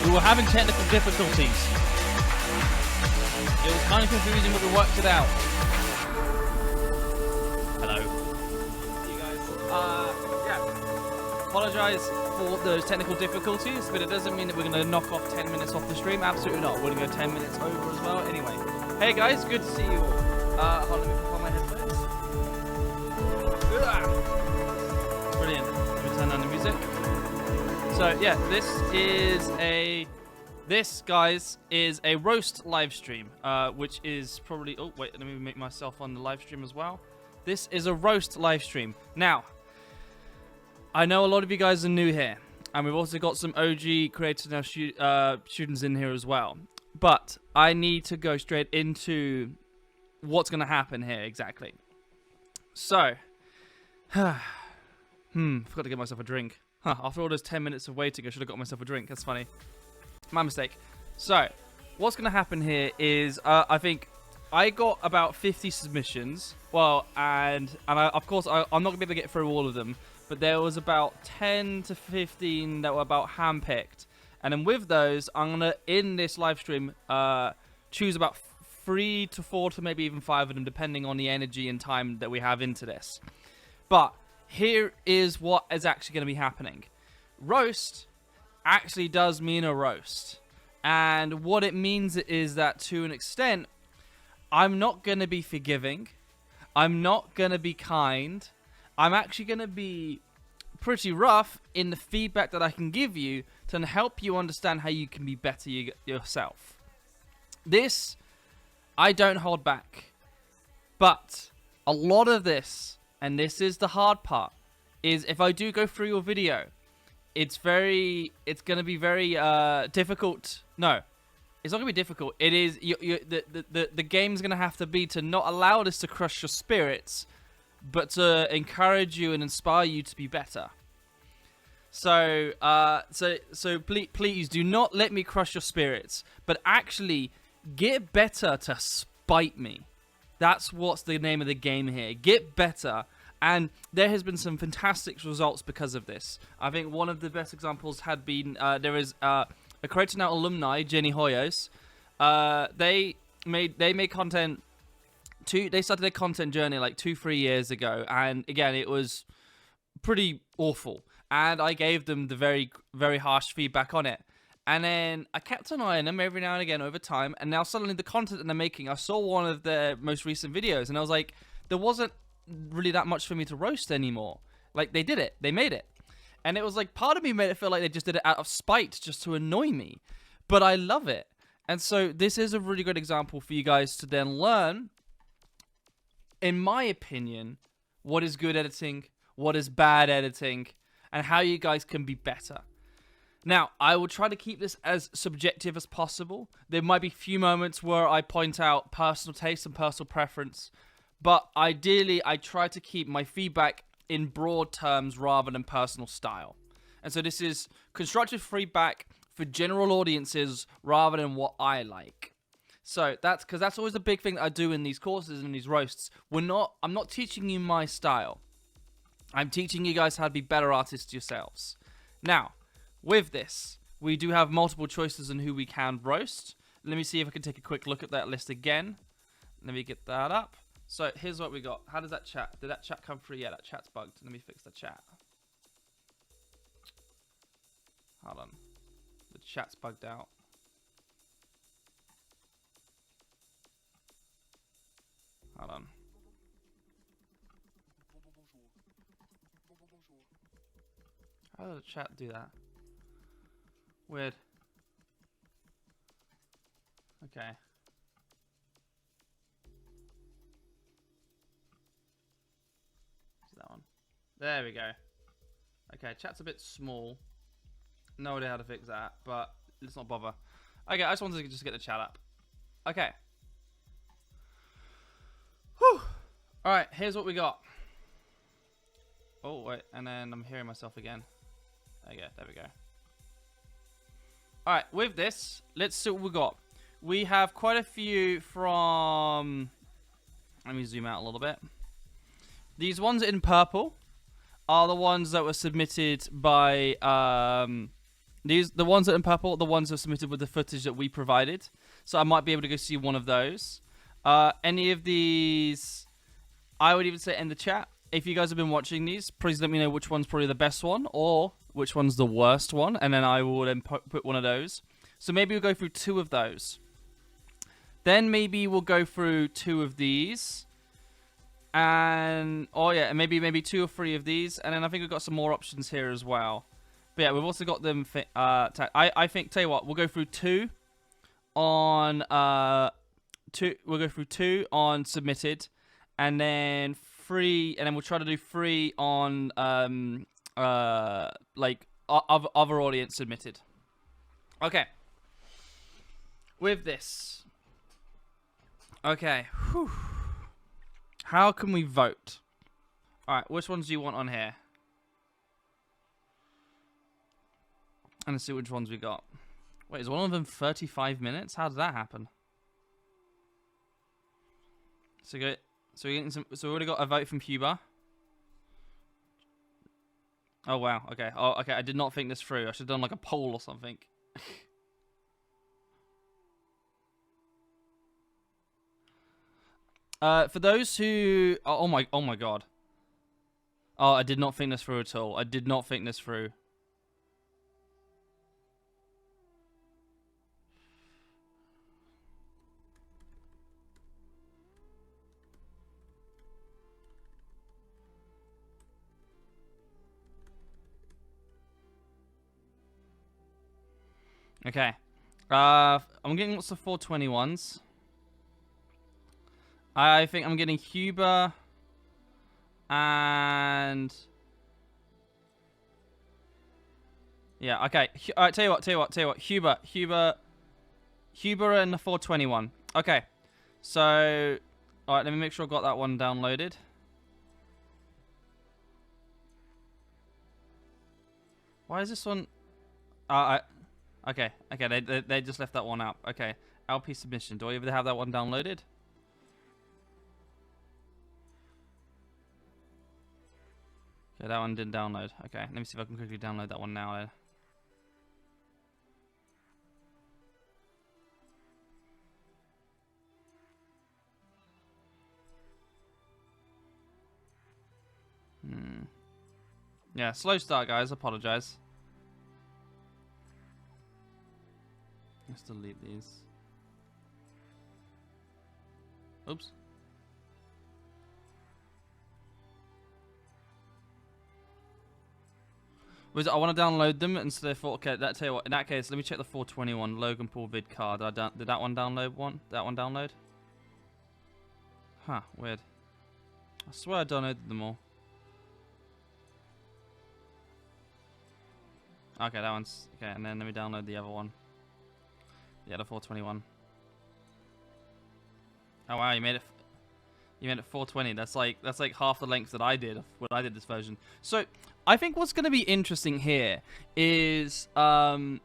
We were having technical difficulties. It was kind of confusing, but we worked it out. Hello. You guys. Yeah. Apologize for those technical difficulties, but it doesn't mean that we're going to knock off 10 minutes off the stream. Absolutely not. We're going to go 10 minutes over as well. Anyway. Hey guys, good to see you all. Hold on, let me put on my headphones. Brilliant. Let me turn down the music. So yeah, this guys is a roast live stream, which is probably, oh wait, let me make myself on the live stream as well. This is a roast live stream. Now, I know a lot of you guys are new here, and we've also got some OG creators now students in here as well. But I need to go straight into what's going to happen here exactly. So, forgot to get myself a drink. After all those 10 minutes of waiting, I should have got myself a drink. That's funny. My mistake. So, what's going to happen here is, I think I got about 50 submissions. Well, and of course, I'm not going to be able to get through all of them. But there was about 10 to 15 that were about handpicked. And then with those, I'm going to, in this live stream, choose about 3 to 4 to maybe even 5 of them, depending on the energy and time that we have into this. But here is what is actually going to be happening. Roast actually does mean a roast. And what it means is that, to an extent, I'm not going to be forgiving. I'm not going to be kind. I'm actually going to be pretty rough in the feedback that I can give you to help you understand how you can be better yourself. This, I don't hold back. But a lot of this, and this is the hard part, is if I do go through your video, it's going to be very difficult. No, it's not going to be difficult. It is, the game's going to have to be to not allow this to crush your spirits, but to encourage you and inspire you to be better. So, please do not let me crush your spirits, but actually get better to spite me. That's what's the name of the game here. Get better. And there has been some fantastic results because of this. I think one of the best examples had been, there is a Creator Now alumni, Jenny Hoyos. They made content. They started their content journey like 2-3 years ago, and again, it was pretty awful. And I gave them the very, very harsh feedback on it. And then I kept an eye on them every now and again over time. And now suddenly the content that they're making, I saw one of their most recent videos, and I was like, there wasn't really that much for me to roast anymore. Like, they did it. They made it. And it was like, part of me made it feel like they just did it out of spite, just to annoy me. But I love it. And so this is a really good example for you guys to then learn, in my opinion, what is good editing, what is bad editing, and how you guys can be better. Now, I will try to keep this as subjective as possible. There might be a few moments where I point out personal taste and personal preference, but ideally, I try to keep my feedback in broad terms rather than personal style. And so this is constructive feedback for general audiences rather than what I like. So that's always the big thing that I do in these courses and these roasts. I'm not teaching you my style. I'm teaching you guys how to be better artists yourselves. Now, with this, we do have multiple choices on who we can roast. Let me see if I can take a quick look at that list again. Let me get that up. So here's what we got. How does that chat? Did that chat come through? Yeah, that chat's bugged. Let me fix the chat. Hold on. The chat's bugged out. Hold on. How does the chat do that? Weird. Okay. That one. There we go. Okay, chat's a bit small. No idea how to fix that, but let's not bother. Okay, I just wanted to just get the chat up. Okay. Whew. Alright, here's what we got. Oh, wait, and then I'm hearing myself again. There we go. Alright, with this, let's see what we got. We have quite a few from... Let me zoom out a little bit. These ones in purple are the ones that were submitted by The ones that are in purple, the ones that are submitted with the footage that we provided. So I might be able to go see one of those. Any of these, I would even say in the chat. If you guys have been watching these, please let me know which one's probably the best one or which one's the worst one, and then I will then put one of those. So maybe we'll go through 2 of those. Then maybe we'll go through 2 of these. And, oh yeah, maybe 2 or 3 of these. And then I think we've got some more options here as well. But yeah, we've also got them, I think, tell you what, we'll go through 2 on, we'll go through 2 on submitted. And then 3, and then we'll try to do 3 on, like, other audience submitted. Okay. With this. Okay. Whew. How can we vote? Alright, which ones do you want on here? And let's see which ones we got. Wait, is one of them 35 minutes? How did that happen? So we're getting some. So we already got a vote from Cuba. Oh wow. Okay. Oh, okay. I did not think this through. I should have done like a poll or something. For those who, oh my god. Oh, I did not think this through at all. I did not think this through. Okay. I'm getting lots of 421s. I think I'm getting Cuba and yeah, okay. Alright, tell you what. Cuba and the 421. Okay. So alright, let me make sure I've got that one downloaded. Why is this one okay, they just left that one up. Okay. LP submission. Do I even have that one downloaded? Okay, that one didn't download. Okay, let me see if I can quickly download that one now. Yeah, slow start, guys. Apologize. Let's delete these. Oops. I want to download them instead of 4. Okay, tell you what. In that case, let me check the 421 Logan Paul vid card. Did that one download? That one download? Huh. Weird. I swear I downloaded them all. Okay, that one's okay. And then let me download the other one. Yeah, the 421. Oh wow, you made it. You made it 420. That's like half the length that I did when I did this version. So I think what's going to be interesting here is I'm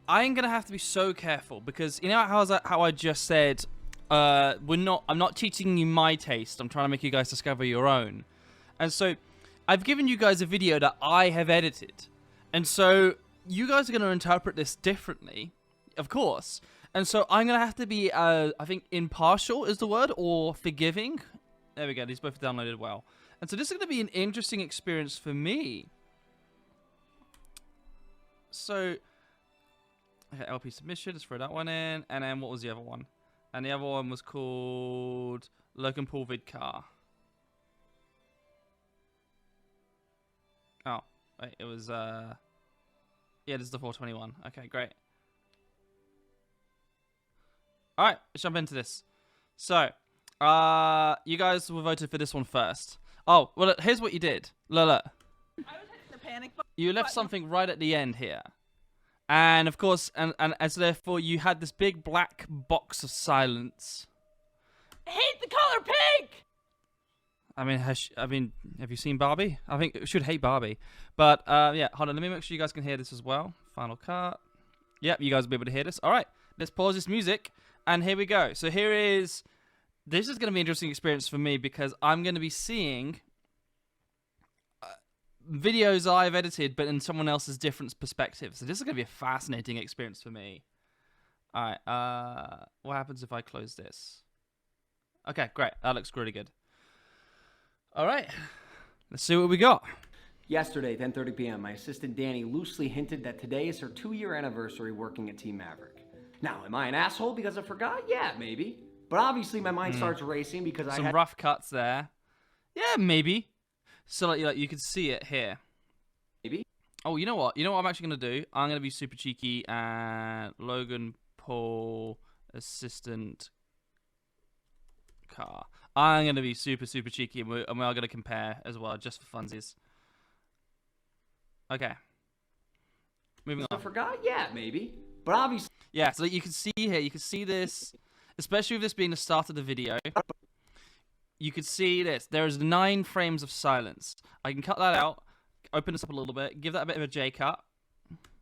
going to have to be so careful because you know how I just said I'm not teaching you my taste. I'm trying to make you guys discover your own. And so I've given you guys a video that I have edited. And so you guys are going to interpret this differently, of course. And so I'm going to have to be, I think, impartial is the word, or forgiving. There we go. These both downloaded well. And so this is going to be an interesting experience for me. So, okay, LP submission. Let's throw that one in. And then what was the other one? And the other one was called Logan Paul Vidcar. Oh, wait, it was, yeah, this is the 421. Okay, great. Alright, let's jump into this. So, you guys were voted for this one first. Oh, well, look, here's what you did. Look. I was hitting the panic button. You left something right at the end here. And, of course, and as therefore, you had this big black box of silence. I hate the color pink! I mean, have you seen Barbie? I think it should hate Barbie. But, yeah, hold on. Let me make sure you guys can hear this as well. Final cut. Yep, you guys will be able to hear this. All right, let's pause this music. And here we go. So this is going to be an interesting experience for me because I'm going to be seeing videos I've edited, but in someone else's different perspective. So this is gonna be a fascinating experience for me. All right. What happens if I close this? Okay, great. That looks really good. All right. Let's see what we got. Yesterday, 10:30 p.m., my assistant Danny loosely hinted that today is her 2-year anniversary working at Team Maverick. Now, am I an asshole because I forgot? Yeah, maybe. But obviously my mind starts racing because I Some had... rough cuts there. Yeah, maybe. So like you can see it here. Maybe. Oh, you know what? You know what I'm actually gonna do? I'm gonna be super cheeky and Logan Paul assistant car. I'm gonna be super cheeky, and we are gonna compare as well, just for funsies. Okay. Moving I on. forgot? Yeah, maybe. But obviously... Yeah, so you can see here, you can see this, especially with this being the start of the video. You can see this. There is 9 frames of silence. I can cut that out, open this up a little bit, give that a bit of a J cut.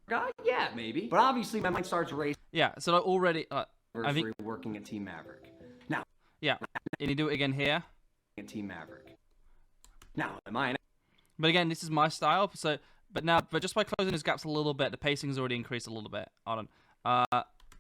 Forgot? Yeah, maybe. But obviously my mind starts racing. Yeah, so like already, I think, Working at Team Maverick. Now... yeah, and you do it again here. At Team Maverick. Now, am I an... But again, this is my style, so, but just by closing those gaps a little bit, the pacing's already increased a little bit. Hold on.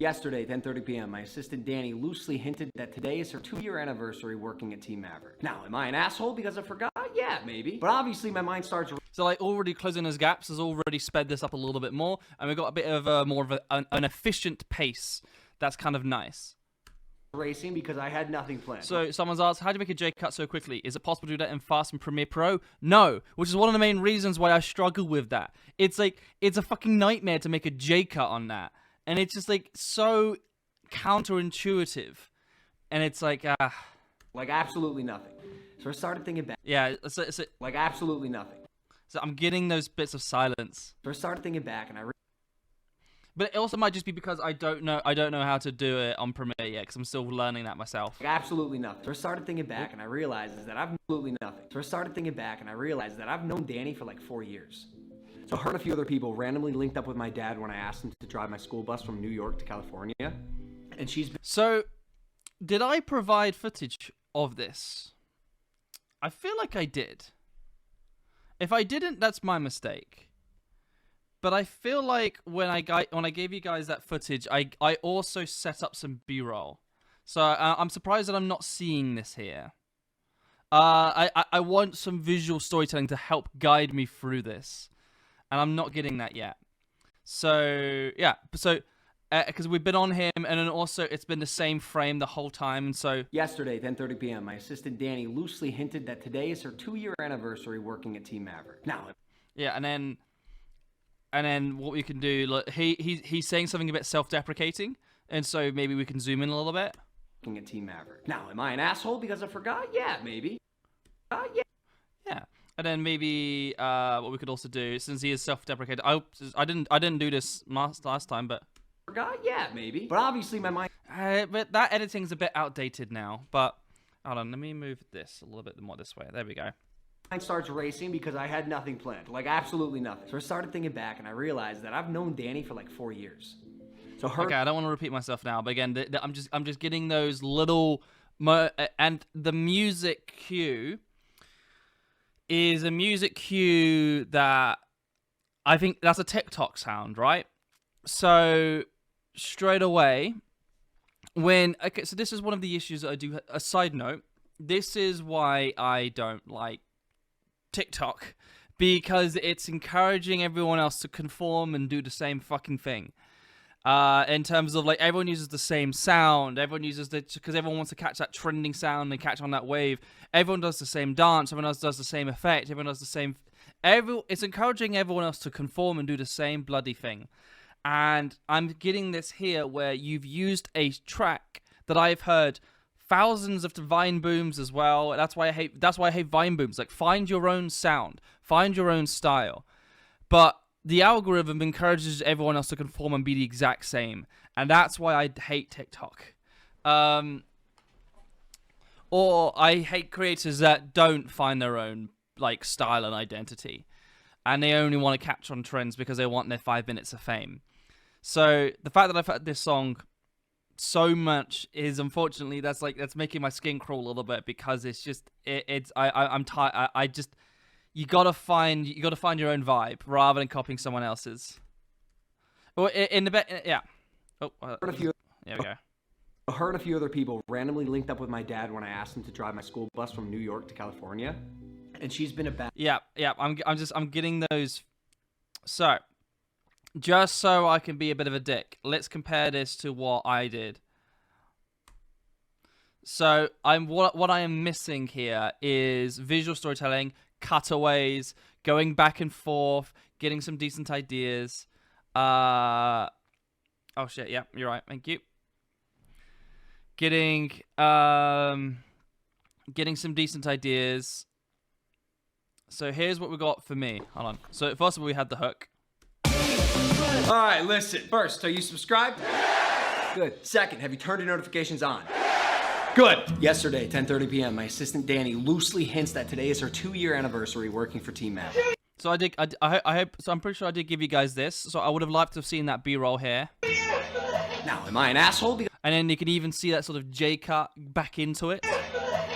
Yesterday, 10:30 p.m., my assistant Danny loosely hinted that today is her 2-year anniversary working at Team Maverick. Now, am I an asshole because I forgot? Yeah, maybe. But obviously my mind starts... So like already closing those gaps has already sped this up a little bit more, and we've got a bit of more of an efficient pace. That's kind of nice. Racing because I had nothing planned. So someone's asked, how do you make a J cut so quickly? Is it possible to do that in Fast and Premiere Pro? No, which is one of the main reasons why I struggle with that. It's like, it's a fucking nightmare to make a J cut on that. And it's just like so counterintuitive. And it's like, like absolutely nothing. So I started thinking back. yeah, Like absolutely nothing. so I'm getting those bits of silence. So I started thinking back and But it also might just be because I don't know how to do it on Premiere yet, because I'm still learning that myself. like absolutely nothing. So I started thinking back and I realized is that I've absolutely nothing. So I started thinking back and I realized that I've known Danny for like 4 years. So her and a few other people randomly linked up with my dad when I asked him to drive my school bus from New York to California. And she's been... So, did I provide footage of this? I feel like I did. If I didn't, that's my mistake. But I feel like when I gave you guys that footage, I also set up some B-roll. So I'm surprised that I'm not seeing this here. I want some visual storytelling to help guide me through this, and I'm not getting that yet. So yeah, so because we've been on him, and then also it's been the same frame the whole time, and so Yesterday, 10:30 p.m., my assistant Danny loosely hinted that today is her 2-year anniversary working at Team Maverick. Now, yeah, and then what we can do, like, he's saying something a bit self-deprecating, and so maybe we can zoom in a little bit. working at Team Maverick. Now, am I an asshole because I forgot? Yeah, maybe. Yeah. Yeah, and then maybe what we could also do, since he is self-deprecating, I didn't do this last time, but Forgot? Yeah, maybe. But obviously my mind... but that editing's a bit outdated now. But hold on, let me move this a little bit more this way. There we go. Mind starts racing because I had nothing planned. Like absolutely nothing. So I started thinking back and I realized that I've known Danny for like 4 years. So her... Okay, I don't want to repeat myself now, but again, I'm just getting those little and the music cue is a music cue that I think that's a TikTok sound, right? So straight away, so this is one of the issues that I do. A side note, this is why I don't like TikTok, because it's encouraging everyone else to conform and do the same fucking thing. In terms of like everyone uses the same sound, everyone uses because everyone wants to catch that trending sound and catch on that wave. Everyone does the same dance, everyone else does the same effect, everyone does the same. It's encouraging everyone else to conform and do the same bloody thing. And I'm getting this here where you've used a track that I've heard thousands of Vine booms as well. That's why I hate Vine booms. Like, find your own sound, find your own style. But the algorithm encourages everyone else to conform and be the exact same, and that's why I hate TikTok. Or I hate creators that don't find their own like style and identity, and they only want to catch on trends because they want their 5 minutes of fame. So the fact that I've heard this song so much is unfortunately that's making my skin crawl a little bit, because it's just I'm tired. you gotta find your own vibe rather than copying someone else's. Well, in the yeah. Oh, there we go. Her and a few other people randomly linked up with my dad when I asked him to drive my school bus from New York to California, and she's been a bad. Yeah. I'm getting those. So, just so I can be a bit of a dick, let's compare this to what I did. So what I am missing here is visual storytelling, cutaways, going back and forth, getting some decent ideas. Oh shit, yeah, you're right. Thank you. Getting some decent ideas. So here's what we got for me. Hold on. So first of all, we had the hook. All right, listen. First, are you subscribed? Good. Second, have you turned your notifications on? Good. Yesterday, 10:30 p.m., my assistant Danny loosely hints that today is her 2-year anniversary working for Team Maverick. So I hope. So I'm pretty sure I did give you guys this. So I would have liked to have seen that B-roll here. Now, am I an asshole? And then you can even see that sort of J-cut back into it.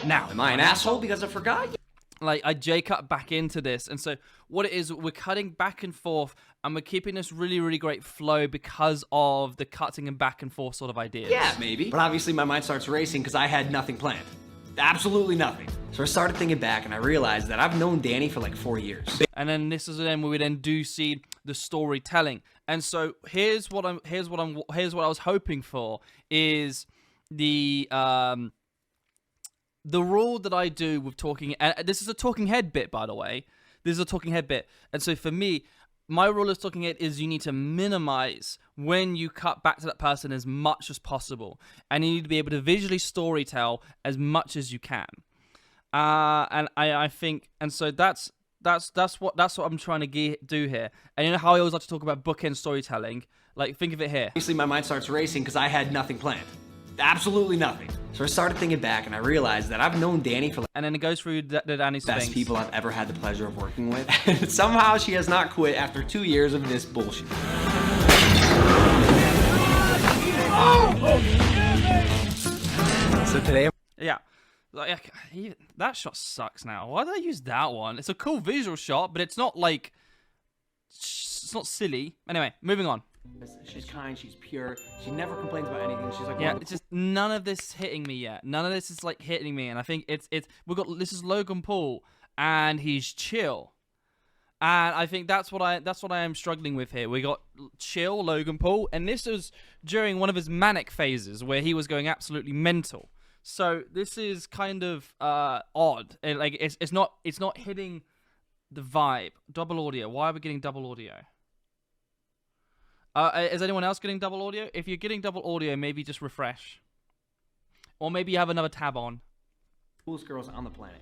Now, am I an asshole because I forgot? Like, I J-cut back into this. And so what it is, we're cutting back and forth, and we're keeping this really, really great flow because of the cutting and back and forth sort of ideas. Yeah, maybe. But obviously my mind starts racing because I had nothing planned. Absolutely nothing. So I started thinking back, and I realized that I've known Danny for like 4 years. And then this is then where we then do see the storytelling. And so here's what I was hoping for is the rule that I do with talking. And this is a talking head bit, by the way. This is a talking head bit. And so for me, my rule of talking head is you need to minimize when you cut back to that person as much as possible, and you need to be able to visually storytell as much as you can. And I think, and so that's what I'm trying to do here. And you know how I always like to talk about bookend storytelling? Like, think of it here. Obviously my mind starts racing because I had nothing planned. Absolutely nothing. So I started thinking back, and I realized that I've known Danny for like and then it goes through the Danny's best things. people I've ever had the pleasure of working with. And somehow she has not quit after 2 years of this bullshit. So today, Yeah. Like, that shot sucks now. Why did I use that one? It's a cool visual shot, but it's not like... It's not silly. Anyway, moving on. she's kind, she's pure, she never complains about anything. She's like, Yeah, it's just none of this hitting me yet. None of this is like hitting me, and I think this is Logan Paul, and he's chill. And I think that's what I am struggling with here. We got chill Logan Paul, and this was during one of his manic phases where he was going absolutely mental. So this is kind of odd. It's not hitting the vibe. Double audio. Why are we getting double audio? Is anyone else getting double audio? If you're getting double audio, maybe just refresh, or maybe you have another tab on. Coolest girls on the planet.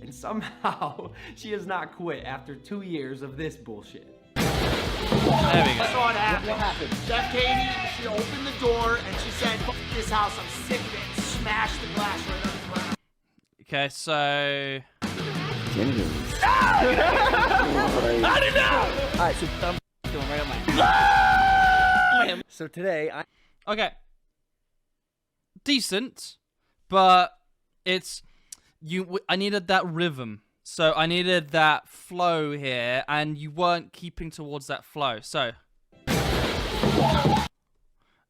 And somehow, she has not quit after 2 years of this bullshit. There we go. What happened? Chef Katie, she opened the door and she said, "Fuck this house, I'm sick of it," and smashed the glass right on the ground. Okay, so... I don't know! Alright, so I'm going right on my... So today, Okay. Decent, but it's... I needed that rhythm. So I needed that flow here, and you weren't keeping towards that flow. So,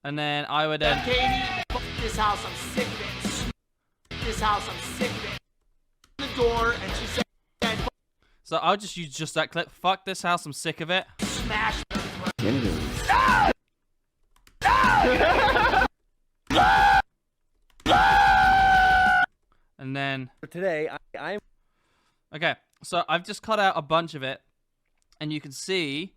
and then I would then. Katie, fuck this house, I'm sick of it. This house, I'm sick of it. The door, and she said, So I'll just use just that clip. Fuck this house, I'm sick of it. smash. And then. for today, I'm... Okay, so I've just cut out a bunch of it, and you can see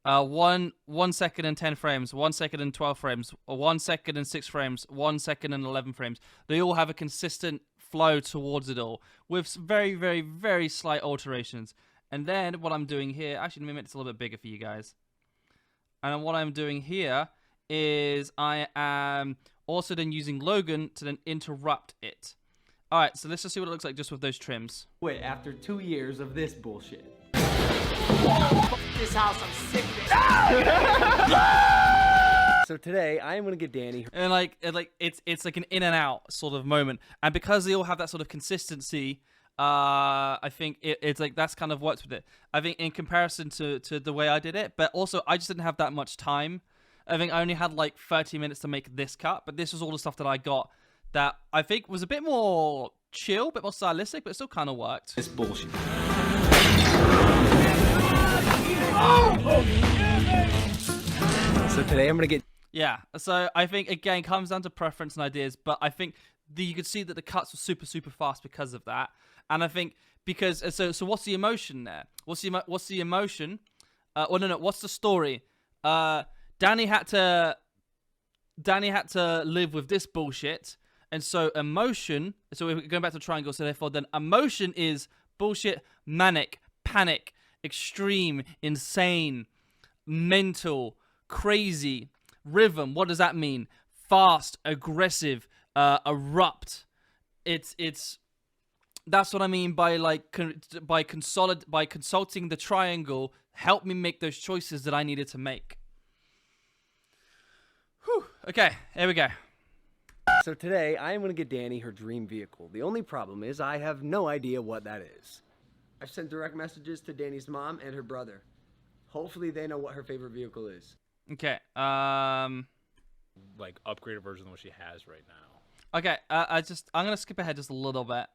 1 second and 10 frames, 1 second and 12 frames, 1 second and 6 frames, 1 second and 11 frames. They all have a consistent flow towards it all, with some very, very, very slight alterations. And then what I'm doing here, actually, let me make this a little bit bigger for you guys. And what I'm doing here is I am also then using Logan to then interrupt it. Alright, so let's just see what it looks like just with those trims. quit after 2 years of this bullshit. Fuck this house, I'm sick of it. So today, I am gonna get Danny... And it's like an in and out sort of moment. And because they all have that sort of consistency, I think it's like that's kind of worked with it. I think in comparison to the way I did it, but also I just didn't have that much time. I think I only had like 30 minutes to make this cut, but this was all the stuff that I got that I think was a bit more chill, a bit more stylistic, but it still kind of worked. This bullshit. So today I'm gonna get. Yeah, so I think again it comes down to preference and ideas, but I think you could see that the cuts were super fast because of that, and I think because so what's the emotion there? What's the emotion? What's the story? Danny had to live with this bullshit, and so emotion. So we're going back to triangle. So therefore, then emotion is bullshit, manic, panic, extreme, insane, mental, crazy. Rhythm. What does that mean? Fast, aggressive, erupt. It's. That's what I mean by like by consulting the triangle. Help me make those choices that I needed to make. Whew. Okay, here we go. So today I am gonna get Danny her dream vehicle. The only problem is I have no idea what that is. I've sent direct messages to Danny's mom and her brother. Hopefully they know what her favorite vehicle is. Okay. Like upgraded version of what she has right now. Okay. I'm gonna skip ahead just a little bit.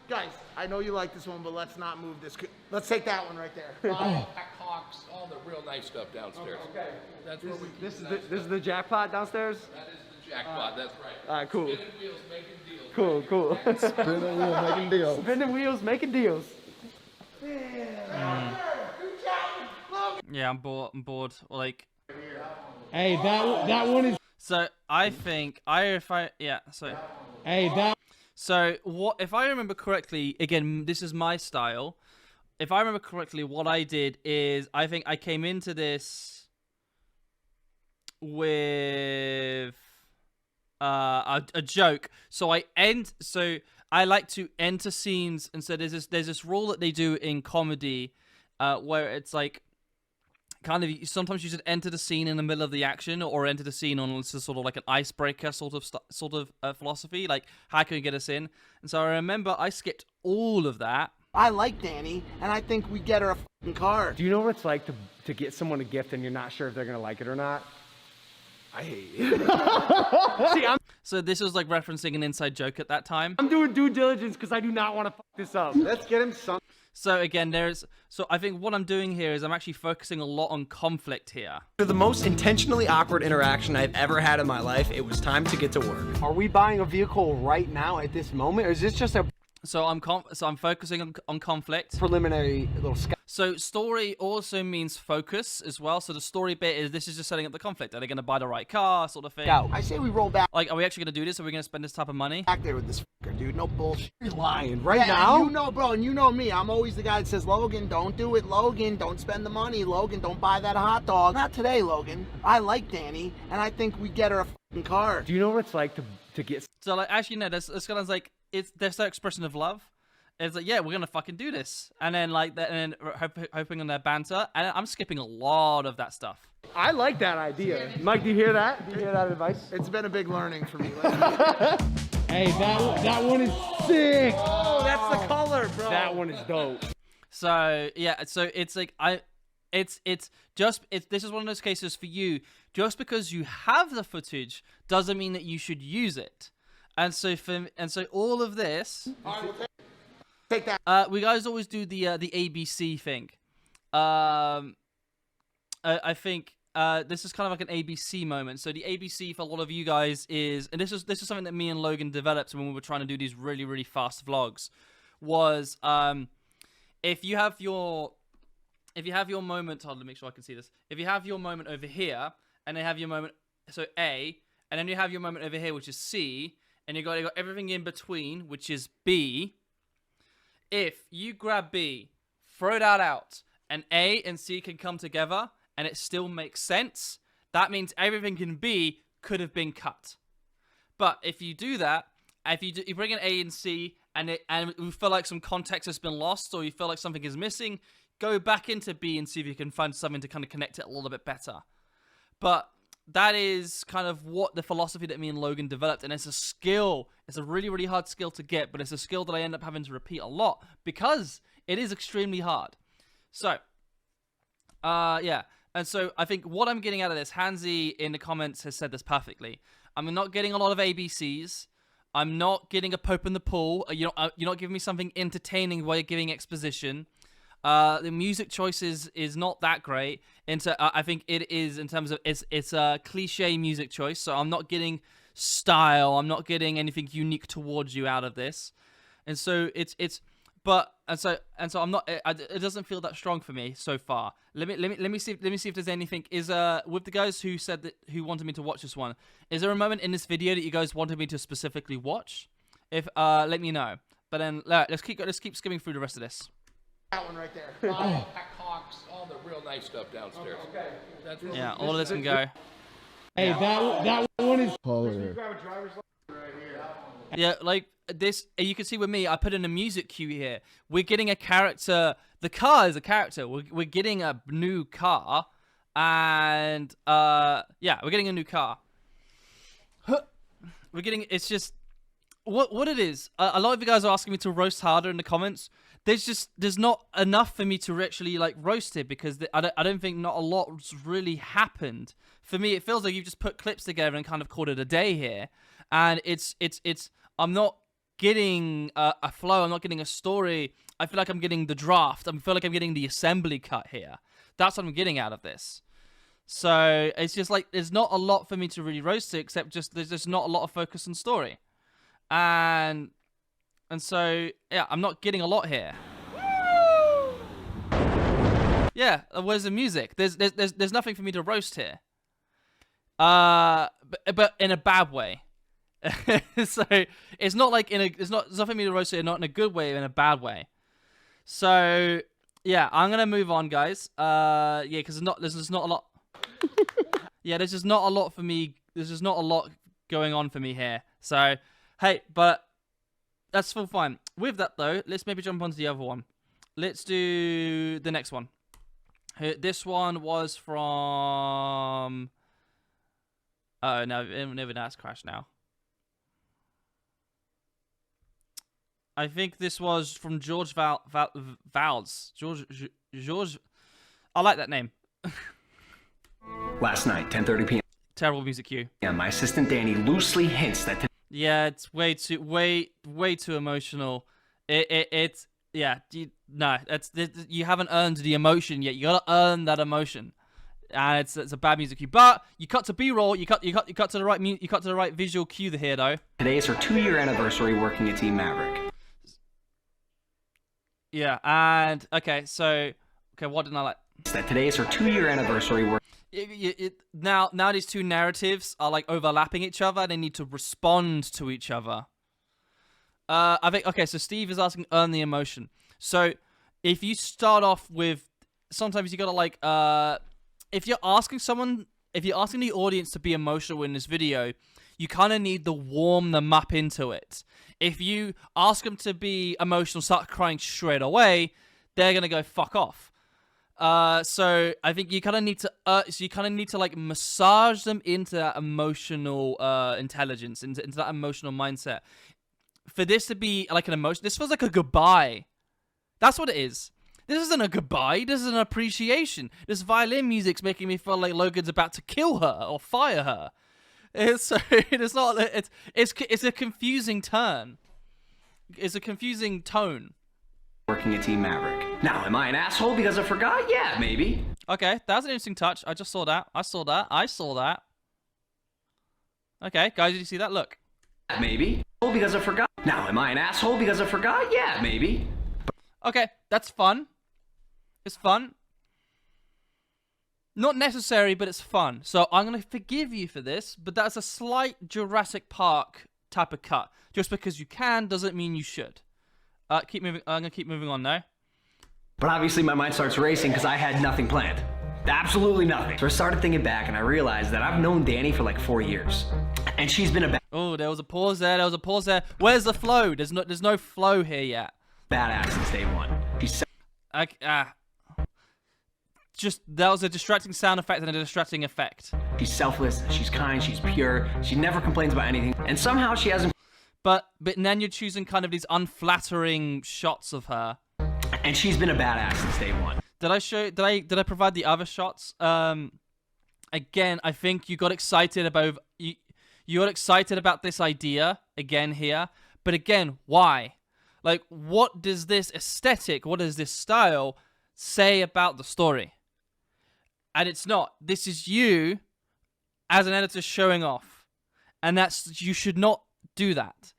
Guys, I know you like this one, but let's not move this. Let's take that one right there. Hawks, all the real nice stuff downstairs. Okay. That's where we keep This is the jackpot downstairs? That is the jackpot, that's right. Alright, cool. Spinning wheels making deals. Cool. Spinning wheel making deals. Spinning wheels, making deals. Yeah, I'm bored. Like. Hey, that one is. So I think So what if I remember correctly? Again, this is my style. If I remember correctly, what I did is I think I came into this with a joke. So I like to enter scenes, and so there's this rule that they do in comedy where it's like kind of sometimes you should enter the scene in the middle of the action or enter the scene on sort of like an icebreaker sort of philosophy, like how can we get us in? And so I remember I skipped all of that. I like Danny, and I think we get her a fucking car. Do you know what it's like to get someone a gift and you're not sure if they're gonna like it or not? I hate it. See, So this was like referencing an inside joke at that time. I'm doing due diligence because I do not want to fuck this up. Let's get him some. So again, so I think what I'm doing here is I'm actually focusing a lot on conflict here. For the most intentionally awkward interaction I've ever had in my life, it was time to get to work. Are we buying a vehicle right now at this moment, or is this just a So I'm focusing on conflict. preliminary little scout? So story also means focus as well. So the story bit is this is just setting up the conflict. Are they going to buy the right car, sort of thing? I say we roll back Like, are we actually going to do this? Are we going to spend this type of money? there with this fucker, dude. No bullshit. You're lying right Yeah, now. you know, bro, and you know me. I'm always the guy that says, Logan, don't do it. Logan, don't spend the money. Logan, don't buy that hot dog. Not today, Logan. I like Danny, and I think we get her a fucking car. Do you know what it's like to get? So like, actually, no. That's kind of like there's their expression of love. It's like, yeah, we're gonna fucking do this, and then like that, and then hoping on their banter, and I'm skipping a lot of that stuff. I like that idea. Mike, do you hear that? Do you hear that advice? It's been a big learning for me. Hey, that one is sick. Oh, that's the color, bro. That one is dope. So yeah, so it's like this is one of those cases for you. Just because you have the footage doesn't mean that you should use it, and so all of this. Take that. We guys always do the ABC thing. I think this is kind of like an ABC moment. So the ABC for a lot of you guys is, and this is something that me and Logan developed when we were trying to do these really, really fast vlogs, was if you have your moment, hold on, make sure I can see this. If you have your moment over here, and then have your moment, so A, and then you have your moment over here, which is C, and you got everything in between, which is B. If you grab B, throw that out, and A and C can come together, and it still makes sense, that means everything in B could have been cut. But if you do that, if you bring in A and C, and you feel like some context has been lost, or you feel like something is missing, go back into B and see if you can find something to kind of connect it a little bit better. But that is kind of what the philosophy that me and Logan developed, and it's a skill It's a really, really hard skill to get, but it's a skill that I end up having to repeat a lot because it is extremely hard. So, yeah. And so I think what I'm getting out of this, Hansi in the comments has said this perfectly. I'm not getting a lot of ABCs. I'm not getting a Pope in the pool. You're not giving me something entertaining while you're giving exposition. The music choices is not that great. I think it is in terms of it's a cliche music choice. So I'm not getting style. I'm not getting anything unique towards you out of this. And so I'm not. It doesn't feel that strong for me so far. Let me see if there's anything. With the guys who said who wanted me to watch this one, is there a moment in this video that you guys wanted me to specifically watch? If let me know. But then let's keep skimming through the rest of this. That one right there. Pat Cox, all the real nice stuff downstairs. Okay. That's where Yeah, all of this can go. Hey, that one is Polar. Yeah, like this, you can see with me, I put in a music cue here. We're getting a character. The car is a character. We're getting a new car, and yeah, we're getting a new car. We're getting. It's just what it is. A lot of you guys are asking me to roast harder in the comments. There's not enough for me to actually like roast it because I don't think not a lot's really happened. For me, it feels like you've just put clips together and kind of called it a day here, and it's. I'm not getting a flow. I'm not getting a story. I feel like I'm getting the draft. I feel like I'm getting the assembly cut here. That's what I'm getting out of this. So it's just like there's not a lot for me to really roast it, except just there's just not a lot of focus on story, and so yeah, I'm not getting a lot here. Yeah, where's the music? There's nothing for me to roast here. But in a bad way. So it's not like it's not for me to roast it, not in a good way, in a bad way. So yeah, I'm gonna move on, guys. Yeah, because there's just not a lot. Yeah, there's just not a lot for me. There's just not a lot going on for me here. So hey, but that's all fine. With that though, let's maybe jump onto the other one. Let's do the next one. This one was from. Oh no, never that's crashed now. I think this was from George Valls. George. I like that name. Last night, 10:30 p.m. Terrible music cue. Yeah, my assistant Danny loosely hints that Yeah, it's way too emotional. It's yeah. You haven't earned the emotion yet. You gotta earn that emotion, and it's a bad music cue. But you cut to B-roll. You cut to the right you cut to the right visual cue here though. today is her 2-year anniversary working at Team Maverick. Yeah, and okay, what didn't I like? That today is her 2-year anniversary working. Now these two narratives are like overlapping each other. They need to respond to each other. I think okay. So Steve is asking earn the emotion. So if you start off with, sometimes you gotta like if you're asking the audience to be emotional in this video, you kind of need to warm them up into it. If you ask them to be emotional, start crying straight away, they're gonna go fuck off. So I think you kind of need to like massage them into that emotional intelligence, into that emotional mindset. For this to be like an emotion, this feels like a goodbye. That's what it is. This isn't a goodbye. This is an appreciation. This violin music's making me feel like Logan's about to kill her or fire her. It's a confusing turn. It's a confusing tone. Working at Team Maverick. Now, am I an asshole because I forgot? Yeah, maybe. Okay, that was an interesting touch. I just saw that. I saw that. Okay, guys, did you see that? Look. Maybe. Because I forgot. Now, am I an asshole because I forgot? Yeah, maybe. Okay, that's fun. It's fun. Not necessary, but it's fun. So I'm going to forgive you for this, but that's a slight Jurassic Park type of cut. Just because you can doesn't mean you should. Keep moving. I'm going to keep moving on now. But obviously my mind starts racing because I had nothing planned. Absolutely nothing. So I started thinking back and I realized that I've known Danny for like 4 years. And she's been a Oh, there was a pause there. Where's the flow? There's no flow here yet. badass since day one. She's just that was a distracting sound effect and a distracting effect. She's selfless, she's kind, she's pure, she never complains about anything, and somehow she hasn't but then you're choosing kind of these unflattering shots of her. And she's been a badass since day one. Did I provide the other shots? Again, I think you got excited about you got excited about this idea again here, but again, why? Like, what does this aesthetic, what does this style say about the story? And it's not. This is you as an editor showing off, and you should not do that.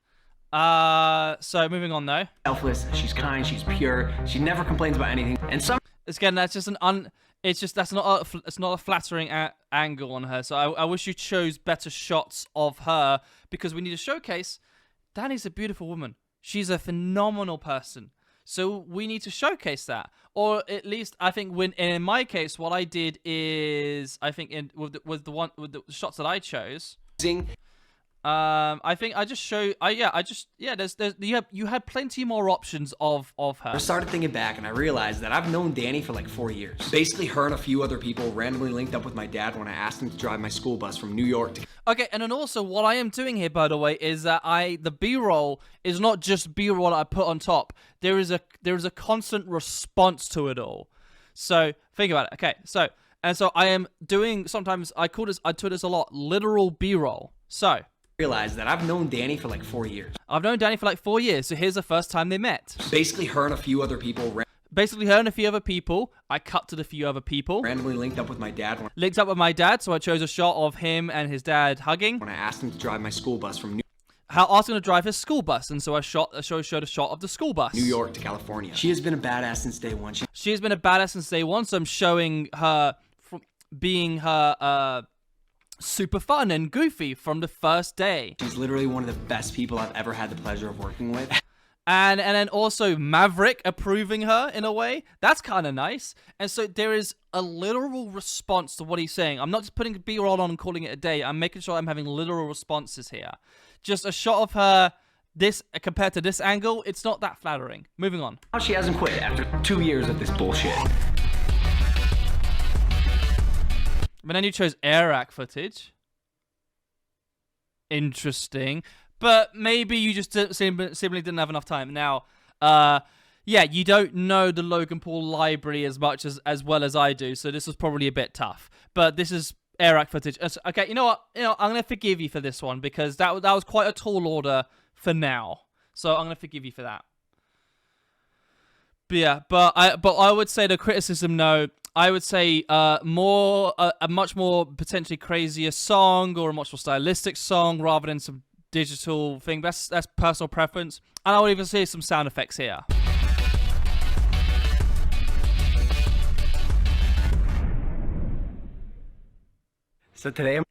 So moving on though. Selfless, she's kind, she's pure, she never complains about anything, and some. Again, that's just that's not a flattering angle on her. So I wish you chose better shots of her, because we need to showcase Dani's a beautiful woman. She's a phenomenal person. So we need to showcase that, or at least I think in my case, what I did is with the shots that I chose. I think I just show. You had plenty more options of her. I started thinking back and I realized that I've known Dani for like 4 years. Basically, her and a few other people randomly linked up with my dad when I asked him to drive my school bus from New York to. Okay, and then also what I am doing here, by the way, is that the B-roll is not just B-roll I put on top. There is a constant response to it all. So think about it. Okay, so I am doing, sometimes I do this a lot, literal B-roll. So. Realized that I've known Dani for like 4 years. I've known Dani for like 4 years, so here's the first time they met. Basically, her and a few other people. I cut to the few other people. Randomly linked up with my dad. So I chose a shot of him and his dad hugging. When I asked him to drive my school bus from asked him to drive his school bus, and so I showed a shot of the school bus. New York to California. She has been a badass since day one. She has been a badass since day one, so I'm showing her being her super fun and goofy from the first day. She's literally one of the best people I've ever had the pleasure of working with. And then also Maverick approving her in a way. That's kind of nice. And so there is a literal response to what he's saying. I'm not just putting B-roll on and calling it a day. I'm making sure I'm having literal responses here. Just a shot of her compared to this angle, it's not that flattering. Moving on. She hasn't quit after 2 years of this bullshit. But then you chose Airac footage. Interesting. But maybe you just simply didn't have enough time. Now, you don't know the Logan Paul library as much as well as I do, so this was probably a bit tough. But this is Airac footage. Okay, you know what? I'm going to forgive you for this one, because that was quite a tall order for now. So I'm going to forgive you for that. But yeah, but I would say the criticism, no. I would say a much more potentially crazier song, or a much more stylistic song, rather than some digital thing. That's personal preference. And I would even say some sound effects here. So today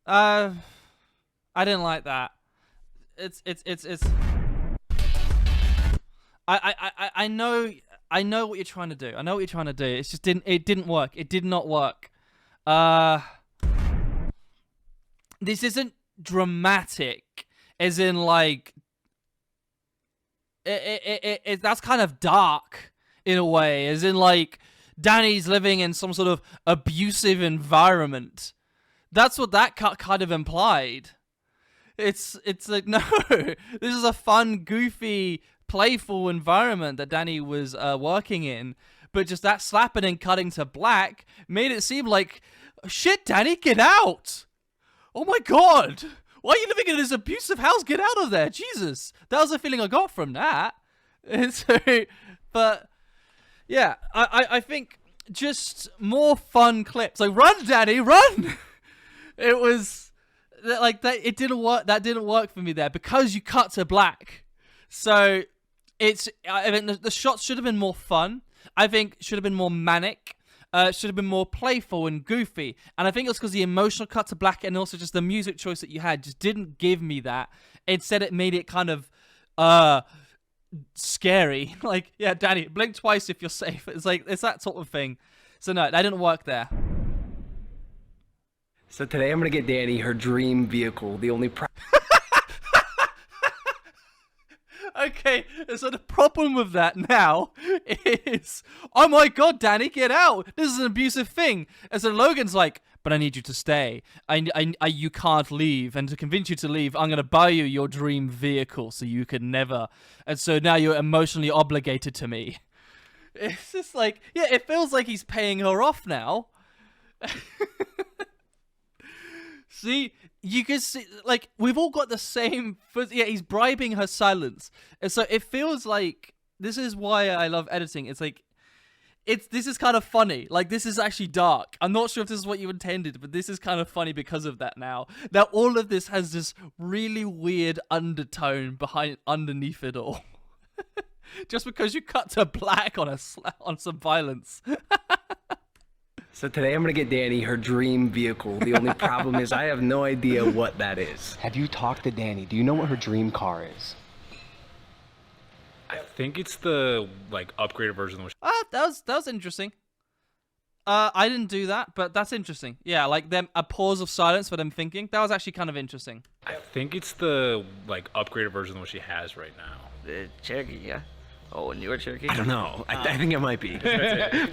I didn't like that. It's I know what you're trying to do. I know what you're trying to do. It didn't work. It did not work. This isn't dramatic, as in like that's kind of dark in a way, as in like Dani's living in some sort of abusive environment. That's what that kind of implied. It's like, no, this is a fun, goofy, playful environment that Dani was working in, but just that slapping and cutting to black made it seem like, shit, Dani, get out! Oh my god! Why are you living in this abusive house? Get out of there! Jesus! That was the feeling I got from that. And so, but, yeah, I think just more fun clips. Like, run, Dani, run! It was, like, that. It didn't work. That didn't work for me there, because you cut to black. So, I mean, the shots should have been more fun. I think should have been more manic. Should have been more playful and goofy. And I think it was because the emotional cut to black, and also just the music choice that you had just didn't give me that. Instead, it made it kind of scary. Like, yeah, Dani, blink twice if you're safe. It's like, it's that sort of thing. So no, that didn't work there. So today I'm gonna get Dani her dream vehicle, the only Okay, so the problem with that now is, oh my god, Danny, get out! This is an abusive thing. And so Logan's like, but I need you to stay. You can't leave. And to convince you to leave, I'm gonna buy you your dream vehicle so you can never. And so now you're emotionally obligated to me. It's just like, yeah, it feels like he's paying her off now. See, you can see, like, we've all got the same. Yeah, he's bribing her silence, and so it feels like this is why I love editing. It's like, this is kind of funny. Like, this is actually dark. I'm not sure if this is what you intended, but this is kind of funny because of that. Now all of this has this really weird undertone underneath it all. Just because you cut to black on some violence. So today I'm gonna get Danny her dream vehicle. The only problem is I have no idea what that is. Have you talked to Danny? Do you know what her dream car is? I think it's the like upgraded version. That was interesting. I didn't do that, but that's interesting. Yeah, like a pause of silence for them thinking. That was actually kind of interesting. I think it's the like upgraded version of what she has right now. The Cherokee, yeah. Oh, a newer Cherokee? I don't know. I think it might be.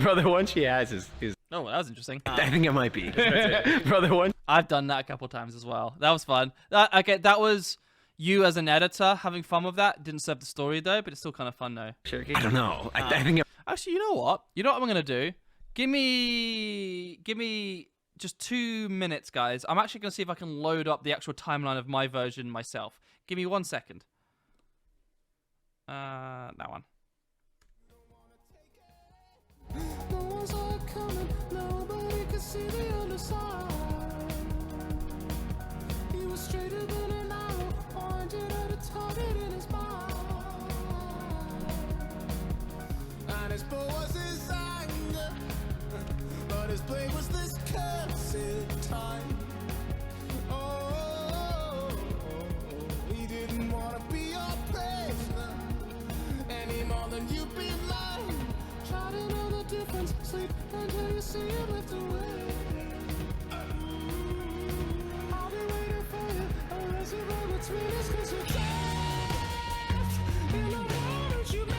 Bro, the one she has is. Oh, well, that was interesting. I think it might be. Bro, the one. I've done that a couple times as well. That was fun. Okay, that was you as an editor having fun with that. Didn't serve the story though, but it's still kind of fun though. Cherokee? I don't know. I think it. Actually, you know what? I'm gonna do? Give me just 2 minutes, guys. I'm actually gonna see if I can load up the actual timeline of my version myself. Give me 1 second. That one. And his bow was his anger, but his blade was this cursed time. Oh, he didn't want to be your prisoner any more than you be mine. Try to know the difference, sleep until you see him lift away. I'll be waiting for you, a reservoir between us, 'cause you're dead in the moment you made.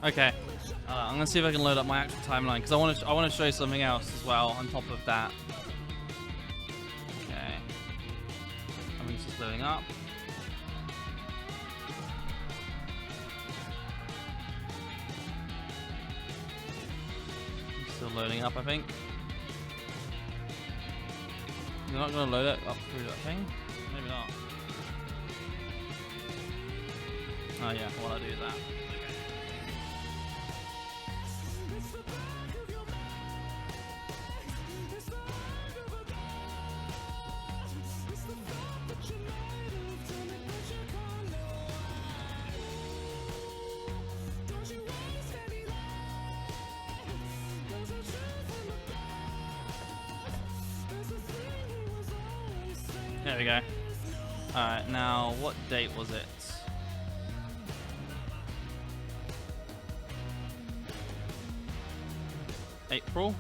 Okay, I'm gonna see if I can load up my actual timeline because I want to show you something else as well on top of that. Okay, I mean, it's just loading up. It's still loading up, I think. You're not gonna load it up through that thing? Maybe not. Oh yeah, what I do is that. There we go. Alright, now what date was it? April?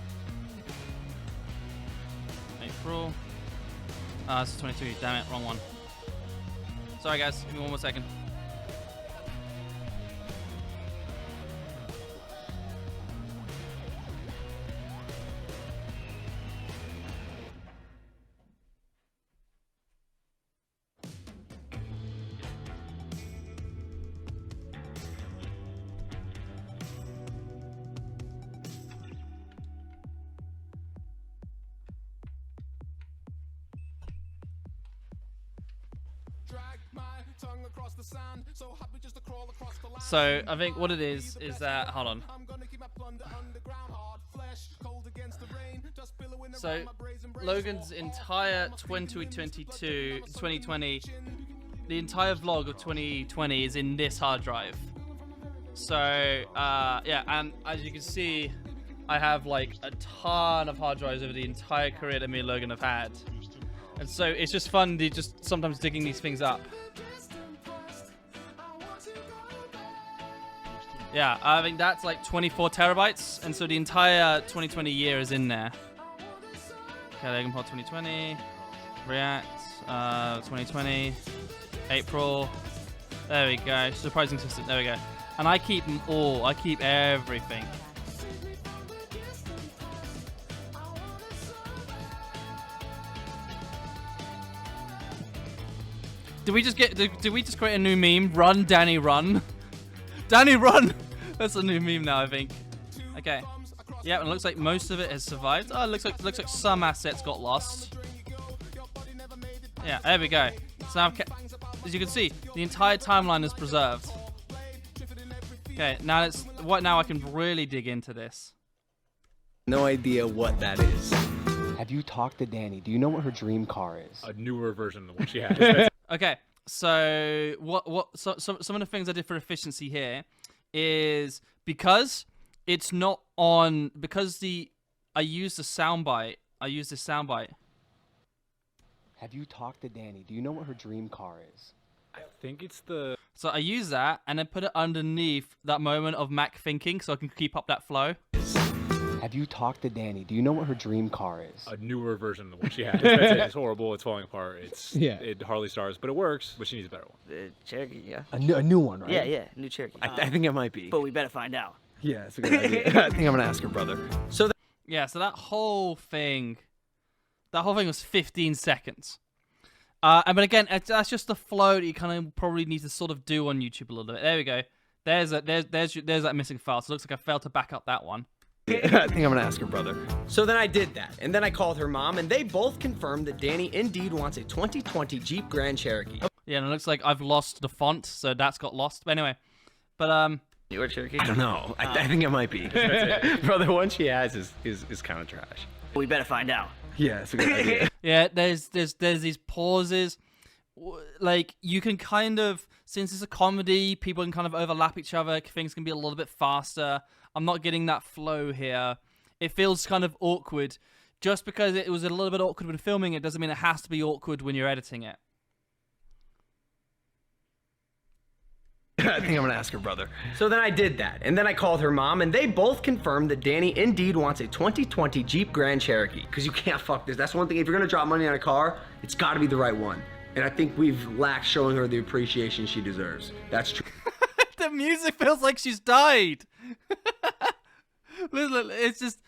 This is 22, damn it, wrong one. Sorry guys, give me 1 more second. So I think what it is that, hold on. So Logan's entire 2020, the entire vlog of 2020 is in this hard drive. So yeah, and as you can see, I have like a ton of hard drives over the entire career that me and Logan have had. And so it's just fun just sometimes digging these things up. Yeah, I think that's like 24 terabytes, and so the entire 2020 year is in there. Okay, Logan Paul 2020, React 2020, April. There we go. Surprising system. There we go. And I keep them all. I keep everything. Did we just create a new meme? Run, Danny, run. Danny, run! That's a new meme now, I think. Okay. Yeah, and it looks like most of it has survived. Oh, it looks like some assets got lost. Yeah, there we go. So now, as you can see, the entire timeline is preserved. Okay, now now I can really dig into this. No idea what that is. Have you talked to Danny? Do you know what her dream car is? A newer version of what she has. Okay, so some of the things I did for efficiency here is because it's not on I used this soundbite. Have you talked to Danny? Do you know what her dream car is? I think it's the... So I use that and then put it underneath that moment of Mac thinking so I can keep up that flow. Have you talked to Danny? Do you know what her dream car is? A newer version of what she has. That's it. It's horrible. It's falling apart. It hardly stars, but it works. But she needs a better one. The Cherokee, yeah. A new one, right? Yeah, new Cherokee. I think it might be. But we better find out. Yeah, it's a good idea. I think I'm gonna ask her brother. So Yeah, so that whole thing was 15 seconds. But again, that's just the flow that you kind of probably need to sort of do on YouTube a little bit. There we go. There's that missing file. So it looks like I failed to back up that one. I think I'm gonna ask her brother. So then I did that, and then I called her mom, and they both confirmed that Danny indeed wants a 2020 Jeep Grand Cherokee. Yeah, and it looks like I've lost the font, so that's got lost. But anyway, Newer Cherokee? I don't know. I think it might be. Brother, one she has is kind of trash. We better find out. Yeah, it's a good idea. Yeah, there's these pauses. Like, you can kind of, since it's a comedy, people can kind of overlap each other. Things can be a little bit faster. I'm not getting that flow here. It feels kind of awkward. Just because it was a little bit awkward when filming it doesn't mean it has to be awkward when you're editing it. I think I'm gonna ask her brother. So then I did that, and then I called her mom, and they both confirmed that Danny indeed wants a 2020 Jeep Grand Cherokee. Because you can't fuck this. That's one thing. If you're gonna drop money on a car, it's got to be the right one. And I think we've lacked showing her the appreciation she deserves. That's true. The music feels like she's died. Listen,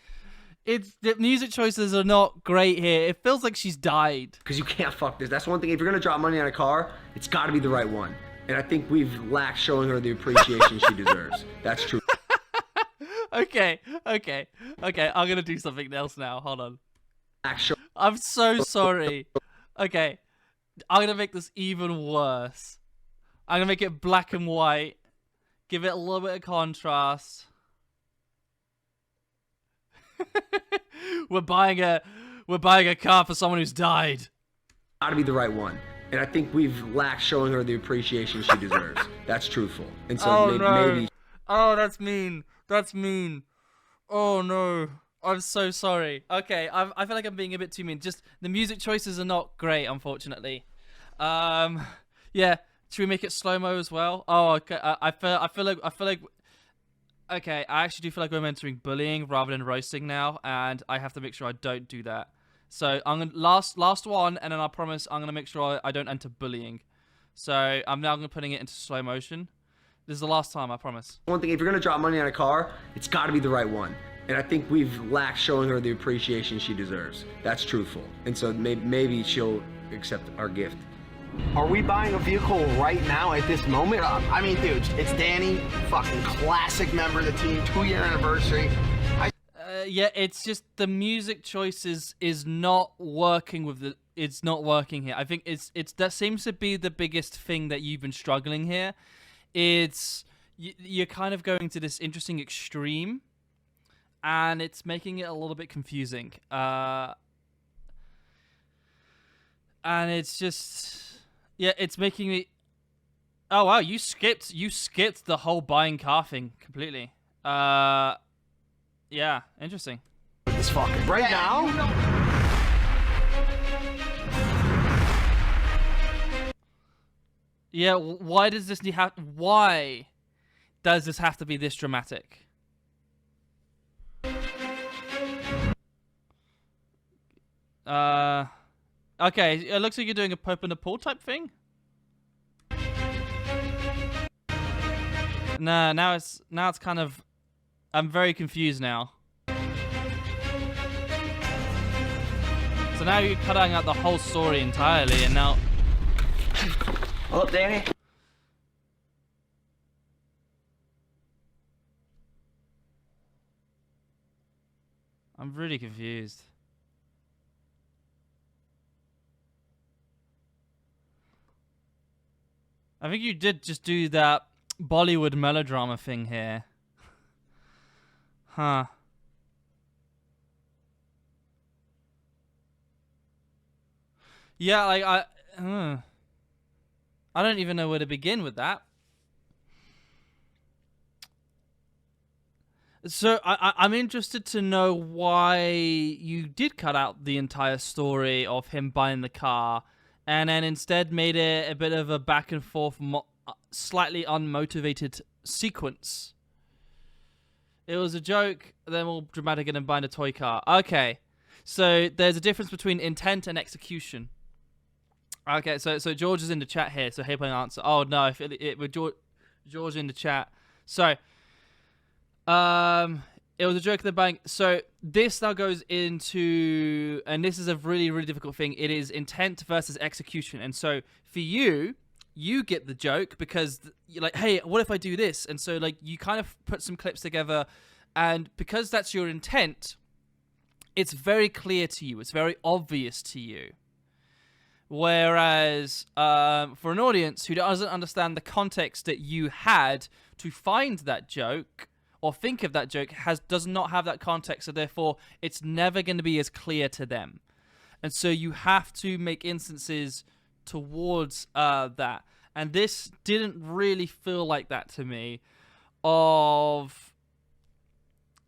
the music choices are not great here. It feels like she's died. Because you can't fuck this. That's one thing. If you're gonna drop money on a car, it's got to be the right one. And I think we've lacked showing her the appreciation she deserves. That's true. Okay. I'm gonna do something else now. Hold on. I'm so sorry. Okay. I'm gonna make this even worse. I'm gonna make it black and white. Give it a little bit of contrast. We're buying a car for someone who's died. Got to be the right one. And I think we've lacked showing her the appreciation she deserves. That's truthful. And so maybe. Oh, that's mean. That's mean. Oh no. I'm so sorry. Okay, I feel like I'm being a bit too mean. Just the music choices are not great, unfortunately. Yeah. Should we make it slow-mo as well? Oh, okay. I feel like. Okay, I actually do feel like we're entering bullying rather than roasting now, and I have to make sure I don't do that. So I'm gonna last one, and then I promise I'm gonna make sure I don't enter bullying. So I'm now gonna putting it into slow motion. This is the last time, I promise. One thing, if you're gonna drop money on a car, it's got to be the right one. And I think we've lacked showing her the appreciation she deserves. That's truthful. And so maybe she'll accept our gift. Are we buying a vehicle right now at this moment? I mean, dude, it's Danny, fucking classic member of the team, 2-year anniversary. Yeah, it's just the music choices is not working with the. It's not working here. I think it's that seems to be the biggest thing that you've been struggling here. It's you're kind of going to this interesting extreme, and it's making it a little bit confusing. And it's just. Yeah, it's making me. Oh wow, you skipped the whole buying car thing completely. Yeah, interesting. This fucking right now. Yeah, why does this why does this have to be this dramatic? Okay, it looks like you're doing a Pope in the pool type thing. Nah, now it's kind of, I'm very confused now. So now you're cutting out the whole story entirely, and now. Hold up, Danny. I'm really confused. I think you did just do that Bollywood melodrama thing here. Huh. Yeah, like I don't even know where to begin with that. So I'm interested to know why you did cut out the entire story of him buying the car, and then instead made it a bit of a back and forth, slightly unmotivated sequence. It was a joke, then all dramatic, and then buying a toy car. Okay, so there's a difference between intent and execution. Okay, so George is in the chat here, so he'll answer. Oh no, if with George in the chat. So, it was a joke they're buying. So this now goes into, and this is a really, really difficult thing. It is intent versus execution. And so for you get the joke because you're like, hey, what if I do this? And so like you kind of put some clips together, and because that's your intent, it's very clear to you. It's very obvious to you. Whereas for an audience who doesn't understand the context that you had to find that joke or think of that joke, does not have that context, so therefore it's never going to be as clear to them. And so you have to make instances towards that. And this didn't really feel like that to me. And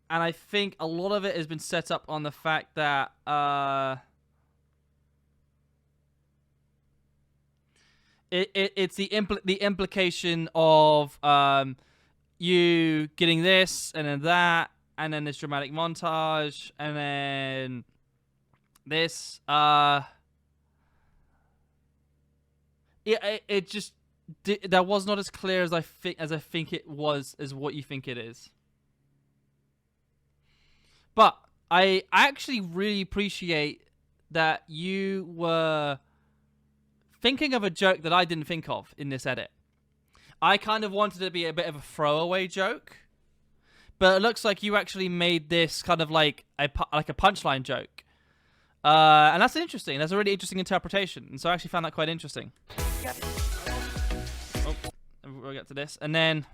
I think a lot of it has been set up on the fact that it's the implication of you getting this and then that and then this dramatic montage and then this it just that was not as clear as I think it was as what you think it is. But I actually really appreciate that you were thinking of a joke that I didn't think of in this edit. I kind of wanted it to be a bit of a throwaway joke, but it looks like you actually made this kind of like a punchline joke. And that's interesting. That's a really interesting interpretation. And so I actually found that quite interesting. Oh, we'll get to this. And then...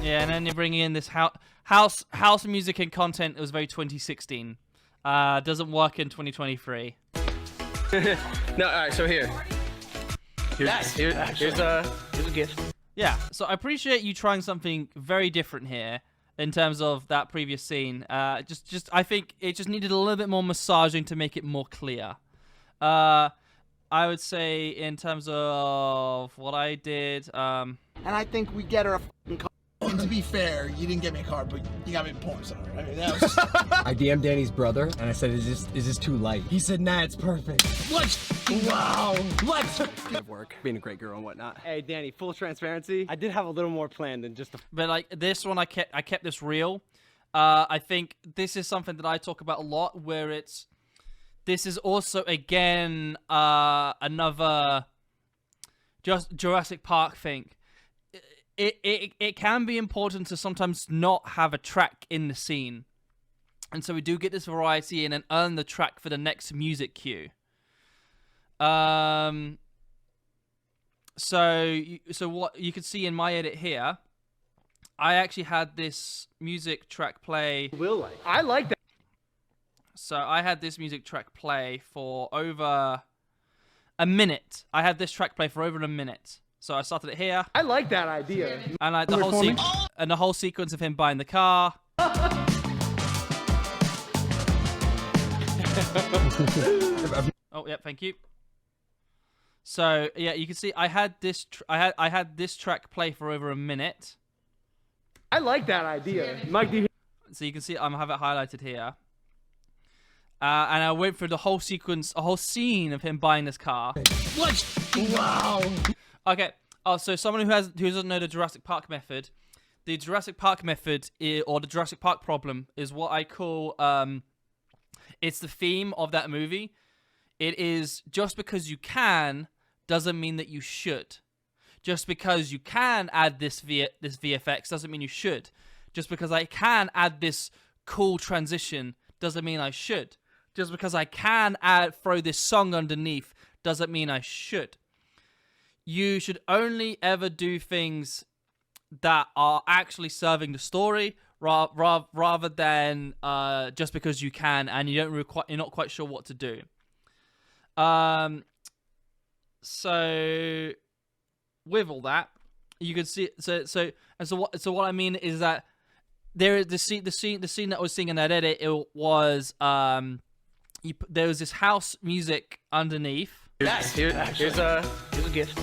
yeah, and then you're bringing in this house music and content. It was very 2016. Doesn't work in 2023. No, all right, so here's a gift. Yeah, so I appreciate you trying something very different here in terms of that previous scene. Just I think it just needed a little bit more massaging to make it more clear. I would say in terms of what I did, And I think we get her a fucking car. And to be fair, you didn't get me a car, but you got me a porn star. I mean, that was... I DM'd Danny's brother, and I said, is this too light? He said, nah, it's perfect. Wow. Good work, being a great girl and whatnot. Hey, Danny, full transparency, I did have a little more planned than just a... But like this one, I kept this real. I think this is something that I talk about a lot, where this is also, again, another just Jurassic Park thing. It can be important to sometimes not have a track in the scene. And so we do get this variety and then earn the track for the next music cue. So what you can see in my edit here, I actually had this music track play. I like that. So I had this music track play for over a minute. I had this track play for over a minute. So I started it here. I like that idea. And like the whole sequence of him buying the car. Oh, yeah, thank you. So yeah, you can see I had this I had this track play for over a minute. I like that idea. Mike, do you So you can see I have it highlighted here. And I went through the whole sequence, a whole scene of him buying this car. What? Wow. Okay. Oh, so someone who doesn't know the Jurassic Park method, the Jurassic Park method or the Jurassic Park problem is what I call it's the theme of that movie. It is just because you can doesn't mean that you should. Just because you can add this VFX doesn't mean you should. Just because I can add this cool transition doesn't mean I should. Just because I can throw this song underneath doesn't mean I should. You should only ever do things that are actually serving the story, rather than just because you can and you're not quite sure what to do. So with all that, you can see. So what I mean is that there is the scene that I was seeing in that edit. It was there was this house music underneath. Here's a gift.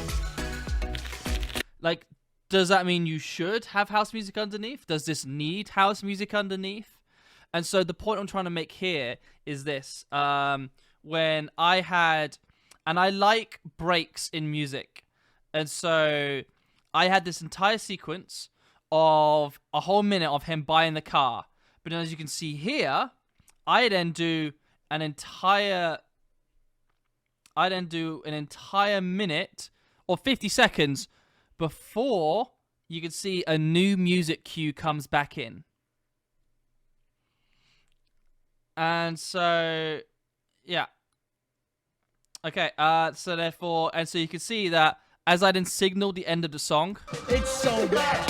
Like, does that mean you should have house music underneath? Does this need house music underneath? And so the point I'm trying to make here is this: when I like breaks in music, and so I had this entire sequence of a whole minute of him buying the car. But as you can see here, I then do an entire minute or 50 seconds before you can see a new music cue comes back in. And so, yeah. Okay, so therefore, and so you can see that as I then signal the end of the song. It's so bad.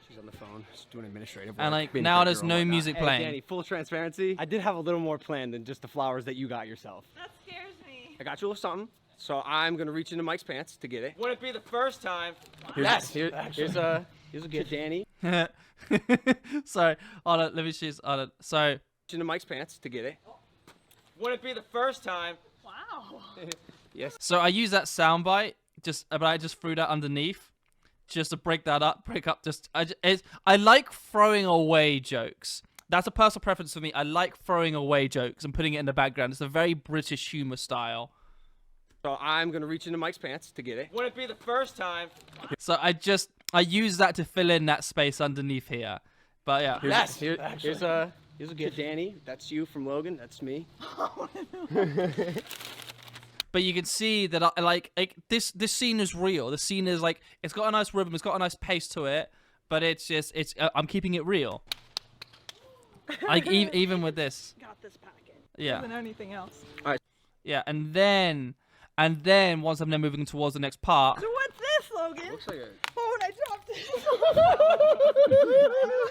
She's on the phone. She's doing administrative work. And like now there's no music playing. Hey, Danny, full transparency. I did have a little more planned than just the flowers that you got yourself. That scares me. I got you a little something. So I'm gonna reach into Mike's pants to get it. Wouldn't it be the first time? Here's a gift, Danny. Sorry, hold on, let me choose. So Reach into Mike's pants to get it. Wouldn't it be the first time? Wow. Yes. So I use that soundbite, but I just threw that underneath, just to break up. I like throwing away jokes. That's a personal preference for me. I like throwing away jokes and putting it in the background. It's a very British humor style. So I'm gonna reach into Mike's pants to get it. Wouldn't it be the first time? So I use that to fill in that space underneath here. But yeah. Here's a gift, Danny. That's you from Logan. That's me. But you can see that I like this scene is real. The scene is like, it's got a nice rhythm, it's got a nice pace to it, but I'm keeping it real. Like even with this. Got this packet. Yeah. More than anything else. Yeah, and then once I'm then moving towards the next part. So what's this, Logan? Looks like a... Oh, and I dropped it.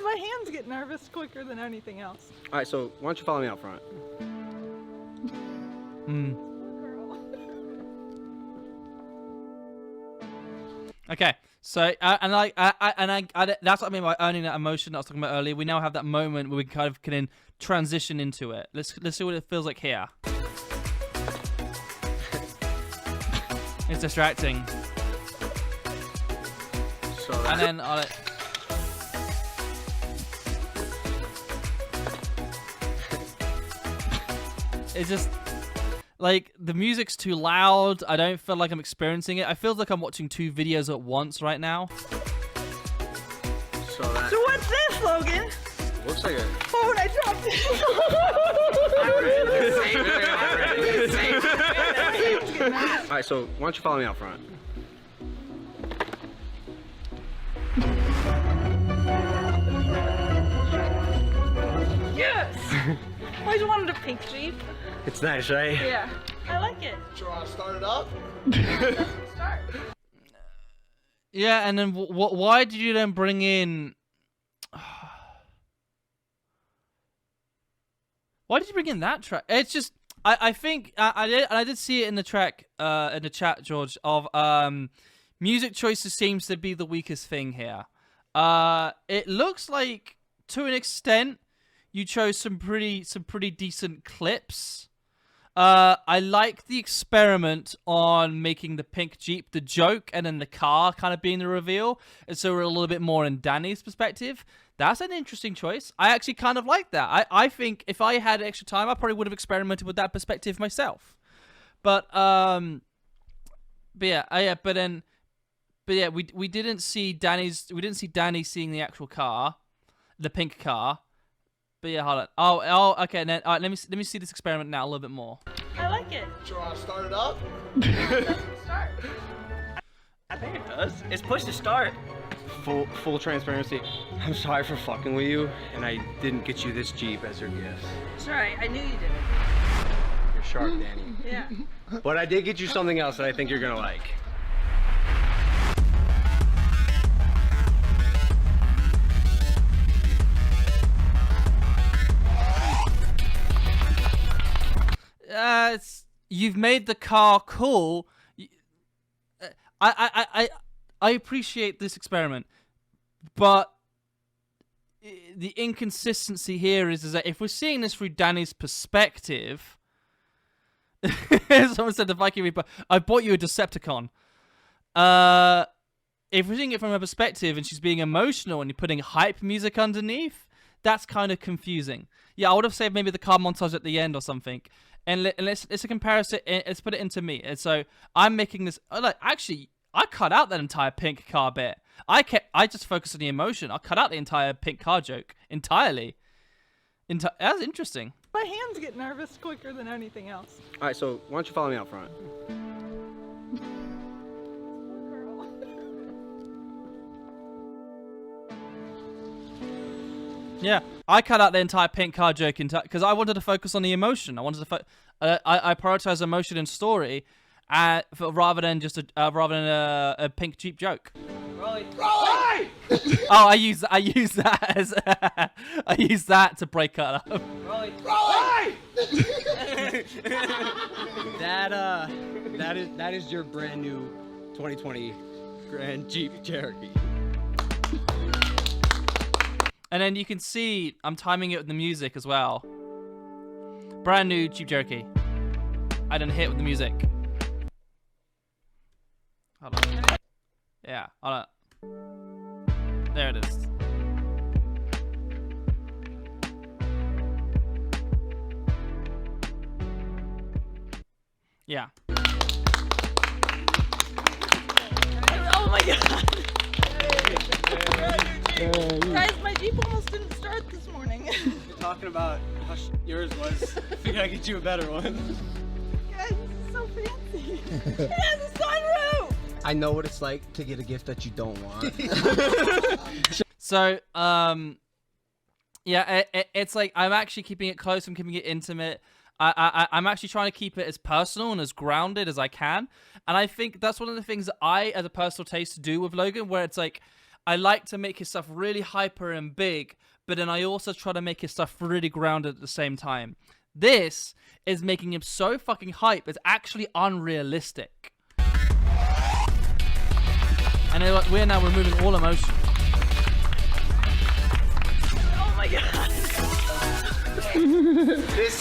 My hands get nervous quicker than anything else. All right, so why don't you follow me out front? Okay, so that's what I mean by earning that emotion that I was talking about earlier. We now have that moment where we kind of can transition into it. Let's see what it feels like here. It's distracting. And then it's just like the music's too loud. I don't feel like I'm experiencing it. I feel like I'm watching two videos at once right now. So what's this, Logan? Looks like a... Oh, and I dropped it. All right, so why don't you follow me out front? Yes! I just wanted a pink Jeep. It's nice, right? Yeah. I like it. Do you want to start it up? Start. Yeah, and then why did you then bring in... Why did you bring in that track? It's just... I think... I did see it in the track, in the chat, George, of... music choices seems to be the weakest thing here. It looks like, to an extent, you chose some pretty decent clips. I like the experiment on making the pink Jeep the joke and then the car kind of being the reveal. And so we're a little bit more in Danny's perspective. That's an interesting choice. I actually kind of like that. I think if I had extra time, I probably would have experimented with that perspective myself. But yeah, we didn't see Danny seeing the actual car, the pink car. But yeah, hold on. Oh, okay. And then, all right, let me see this experiment now a little bit more. I like it. Do you want to start it up? Start. I think it does. It's push to start. Full transparency. I'm sorry for fucking with you, and I didn't get you this Jeep as your gift. It's alright. I knew you did it. You're sharp, Danny. Yeah. But I did get you something else that I think you're gonna like. You've made the car cool. I appreciate this experiment, but the inconsistency here is that if we're seeing this through Danny's perspective, someone said the Viking Reaper, I bought you a Decepticon. If we're seeing it from her perspective and she's being emotional and you're putting hype music underneath, that's kind of confusing. Yeah, I would have saved maybe the car montage at the end or something. And let's a comparison. Let's put it into me. And so I'm making this. Like, actually, I cut out that entire pink car bit. I just focused on the emotion. I cut out the entire pink car joke entirely. That's interesting. My hands get nervous quicker than anything else. All right, so why don't you follow me out front? Yeah, I cut out the entire pink car joke because I wanted to focus on the emotion. I wanted to I prioritize emotion and story, rather than a pink Jeep joke. Rolly. Oh, I use that as I use that to break it up. Rolly. That is your brand new 2020 Grand Jeep Cherokee. And then you can see I'm timing it with the music as well. Brand new Jeep Cherokee. I didn't hit with the music. Hold on. Yeah, hold on. There it is. Yeah. Oh my god. Guys, my Jeep almost didn't start this morning. You're talking about how yours was. I figured I'd get you a better one. Guys, this is so fancy. It has a sunroof! I know what it's like to get a gift that you don't want. So, yeah, it's like I'm actually keeping it close. I'm keeping it intimate. I'm actually trying to keep it as personal and as grounded as I can. And I think that's one of the things that I, as a personal taste, do with Logan, where it's like, I like to make his stuff really hyper and big, but then I also try to make his stuff really grounded at the same time. This is making him so fucking hype, it's actually unrealistic. And we're now removing all emotion. Oh my god.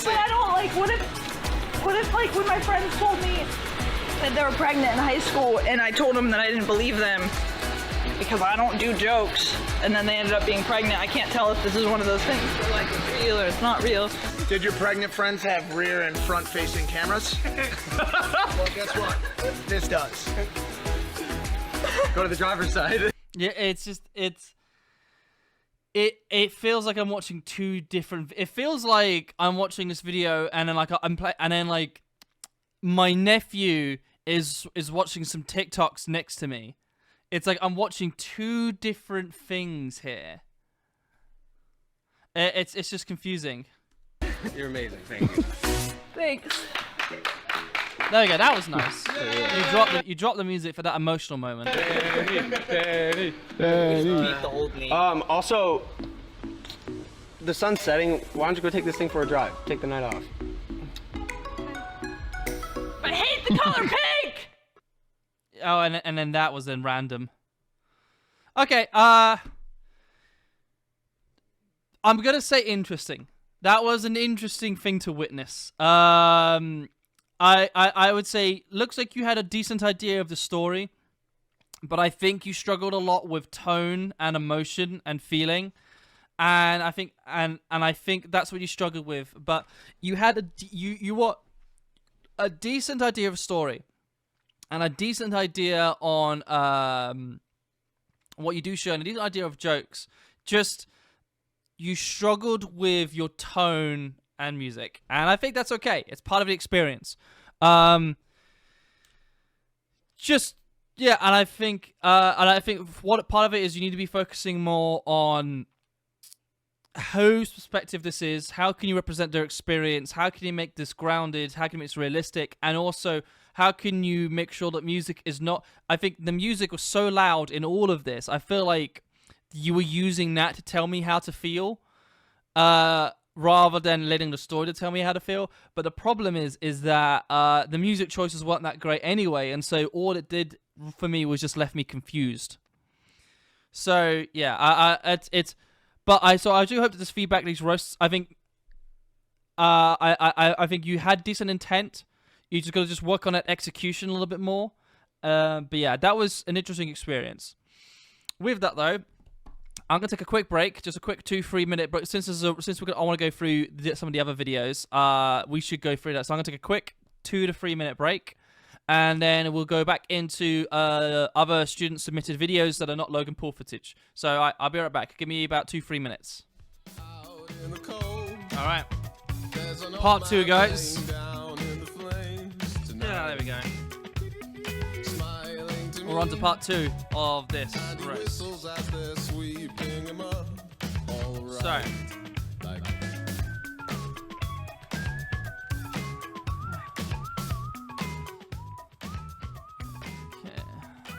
But I don't like, what if like when my friends told me that they were pregnant in high school and I told them that I didn't believe them because I don't do jokes, and then they ended up being pregnant. I can't tell if this is one of those things where like it's real or it's not real. Did your pregnant friends have rear and front facing cameras? Well, guess what? This does. Go to the driver's side. Yeah, it's just, it feels like I'm watching two different, it feels like I'm watching this video and then like like my nephew is watching some TikToks next to me. It's like I'm watching two different things here. It's just confusing. You're amazing. Thank you. Thanks. There we go. That was nice. You dropped the music for that emotional moment. Also, the sun's setting. Why don't you go take this thing for a drive? Take the night off. I hate the color pink! Oh, and then that was then random. Okay, I'm gonna say interesting. That was an interesting thing to witness. I would say looks like you had a decent idea of the story, but I think you struggled a lot with tone and emotion and feeling, and I think that's what you struggled with. But you had a decent idea of a story, and a decent idea on what you do show, and a decent idea of jokes. Just you struggled with your tone and music, and I think that's okay. It's part of the experience. Just yeah, and I think what part of it is you need to be focusing more on whose perspective this is. How can you represent their experience? How can you make this grounded? How can you make this realistic? And also, how can you make sure that music is not... I think the music was so loud in all of this. I feel like you were using that to tell me how to feel, rather than letting the story to tell me how to feel. But the problem is that the music choices weren't that great anyway, and so all it did for me was just left me confused. So yeah, But I do hope that this feedback, these roasts, I think, I think you had decent intent. You just got to just work on that execution a little bit more. But yeah, that was an interesting experience. With that though, I'm gonna take a quick break, just a quick 2-3 minute break. Since I want to go through some of the other videos, we should go through that. So I'm gonna take a quick 2 to 3 minute break, and then we'll go back into other student submitted videos that are not Logan Paul footage. So I'll be right back. Give me about 2-3 minutes. All right. Part 2, guys. Yeah, there we go. We're on to part 2 of this roast. So.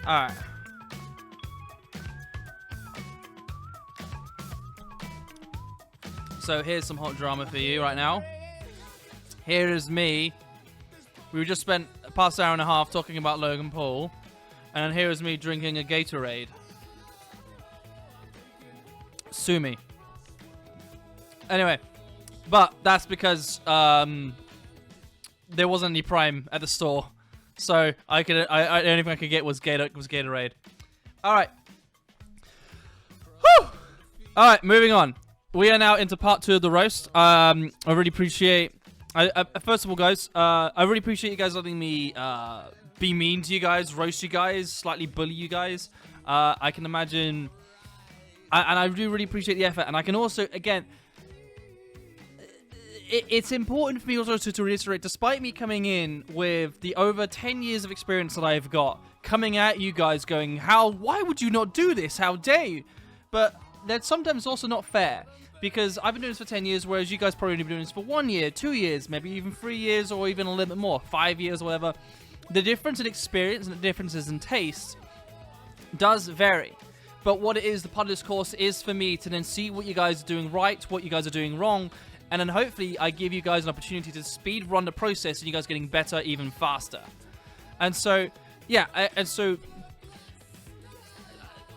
Alright. So here's some hot drama for you right now. Here is me. We just spent the past hour and a half talking about Logan Paul. And then here is me drinking a Gatorade. Sue me. Anyway. But that's because there wasn't any Prime at the store. So the only thing I could get was Gatorade. All right. Whew! All right, moving on. We are now into part 2 of the roast. I really appreciate. First of all, guys, I really appreciate you guys letting me be mean to you guys, roast you guys, slightly bully you guys. I can imagine, and I do really appreciate the effort. And I can also, again. It's important for me also to reiterate, despite me coming in with the over 10 years of experience that I've got, coming at you guys going, why would you not do this? How dare you? But that's sometimes also not fair, because I've been doing this for 10 years, whereas you guys probably been doing this for 1 year, 2 years, maybe even 3 years, or even a little bit more, 5 years or whatever. The difference in experience and the differences in taste does vary. But what it is, the part of this course is for me to then see what you guys are doing right, what you guys are doing wrong, and then hopefully I give you guys an opportunity to speed run the process and you guys getting better even faster. And so, yeah, and so,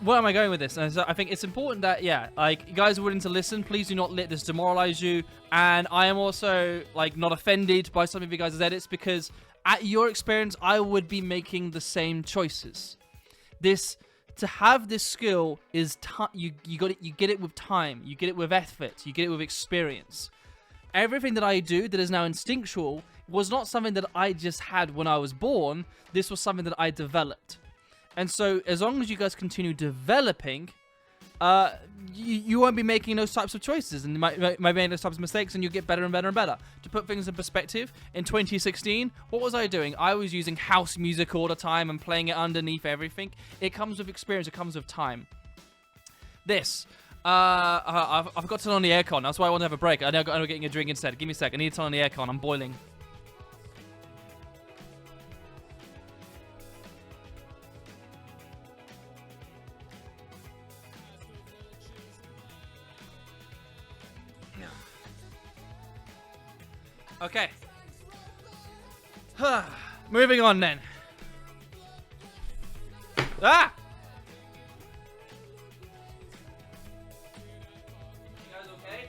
where am I going with this? And so I think it's important that, yeah, like, you guys are willing to listen. Please do not let this demoralize you. And I am also, like, not offended by some of you guys' edits, because at your experience, I would be making the same choices. To have this skill is you get it with time, you get it with effort, you get it with experience. Everything that I do that is now instinctual was not something that I just had when I was born. This was something that I developed. And so as long as you guys continue developing, you won't be making those types of choices, and you might make those types of mistakes, and you'll get better and better and better. To put things in perspective, in 2016, what was I doing? I was using house music all the time and playing it underneath everything. It comes with experience, it comes with time. This, I've got to turn on the aircon. That's why I want to have a break. I'm getting a drink instead. Give me a sec. I need to turn on the aircon. I'm boiling. Okay. Moving on then. Ah! You guys okay?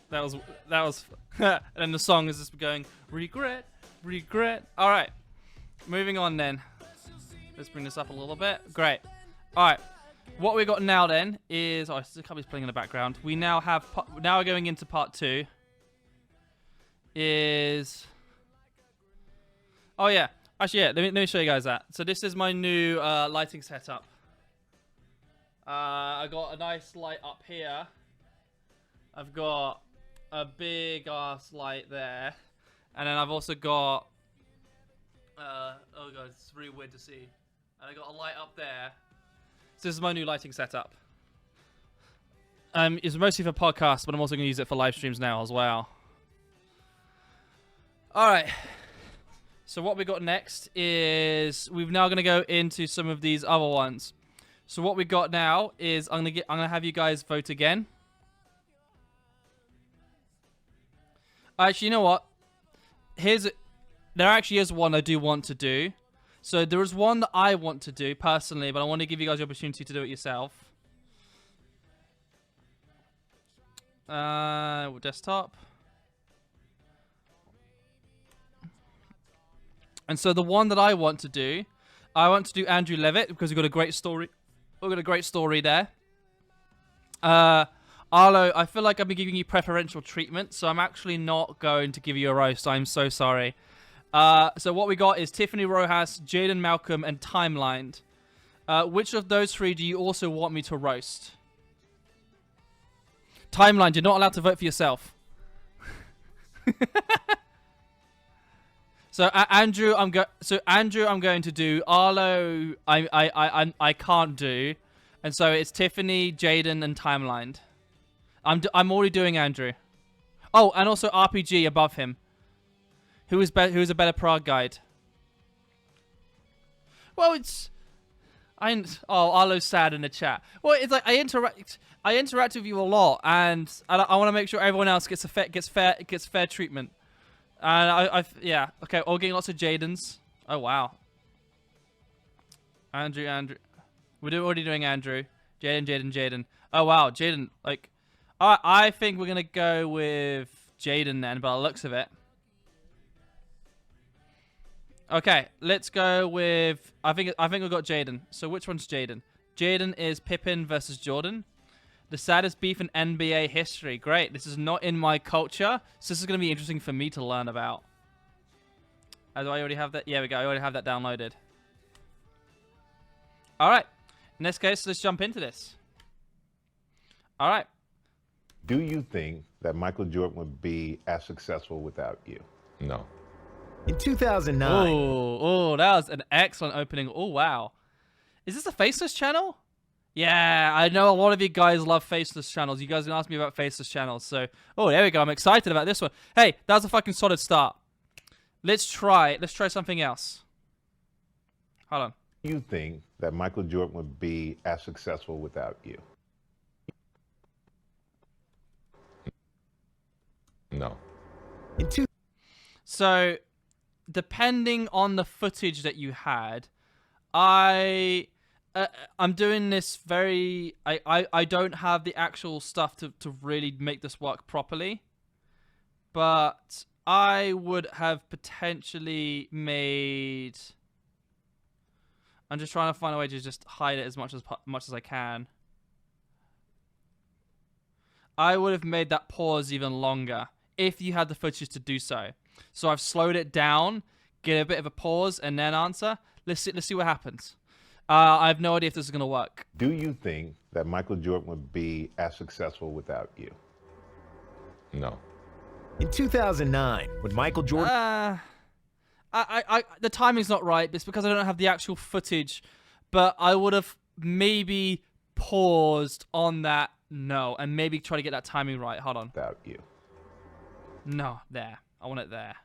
That was and then the song is just going regret. All right, moving on then. Let's bring this up a little bit. Great. All right, what we got now then is the company's playing in the background. We now have now we're going into part 2. Is yeah. Actually, yeah. Let me show you guys that. So this is my new lighting setup. I got a nice light up here. I've got a big ass light there, and then I've also got oh god, it's really weird to see. And I got a light up there. So this is my new lighting setup. It's mostly for podcasts, but I'm also going to use it for live streams now as well. All right. So what we got next is we're now going to go into some of these other ones. So what we got now is I'm gonna have you guys vote again. Actually, you know what? There actually is one I do want to do. So there is one that I want to do personally, but I want to give you guys the opportunity to do it yourself. Desktop. And so the one that I want to do Andrew Levitt because we've got a great story. We've got a great story there. Arlo, I feel like I've been giving you preferential treatment, so I'm actually not going to give you a roast. I'm so sorry. So what we got is Tiffany Rojas, Jaden Malcolm, and Timelined. Which of those 3 do you also want me to roast? Timelined, you're not allowed to vote for yourself. So Andrew, I'm going to do. Arlo, I can't do, and so it's Tiffany, Jaden, and Timelined. I'm already doing Andrew. Oh, and also RPG above him. Who is a better Prague guide? Well, Arlo's sad in the chat. Well, it's like I interact with you a lot, and I want to make sure everyone else gets fair treatment. And yeah, okay, we're getting lots of Jadens. Oh wow. Andrew. We're already doing Andrew. Jaden. Oh wow, Jaden. Like, I think we're gonna go with Jaden then, by the looks of it. Okay, let's go with. I think we've got Jaden. So which one's Jaden? Jaden is Pippen versus Jordan. The saddest beef in NBA history. Great. This is not in my culture, so this is going to be interesting for me to learn about. Do I already have that? Yeah, we go. I already have that downloaded. All right. In this case, let's jump into this. All right. Do you think that Michael Jordan would be as successful without you? No. In 2009. Oh, that was an excellent opening. Oh, wow. Is this a Faceless channel? Yeah, I know a lot of you guys love Faceless channels. You guys can ask me about Faceless channels. So, oh, there we go. I'm excited about this one. Hey, that was a fucking solid start. Let's try something else. Hold on. Do you think that Michael Jordan would be as successful without you? No. So, depending on the footage that you had, I'm doing this very. I don't have the actual stuff to really make this work properly, but I would have potentially made. I'm just trying to find a way to just hide it as much as I can. I would have made that pause even longer if you had the footage to do so. So I've slowed it down, get a bit of a pause, and then answer. Let's see what happens. I have no idea if this is going to work. Do you think that Michael Jordan would be as successful without you? No. In 2009, when Michael Jordan... the timing's not right. It's because I don't have the actual footage. But I would have maybe paused on that no, and maybe try to get that timing right. Hold on. Without you. No, there. I want it there.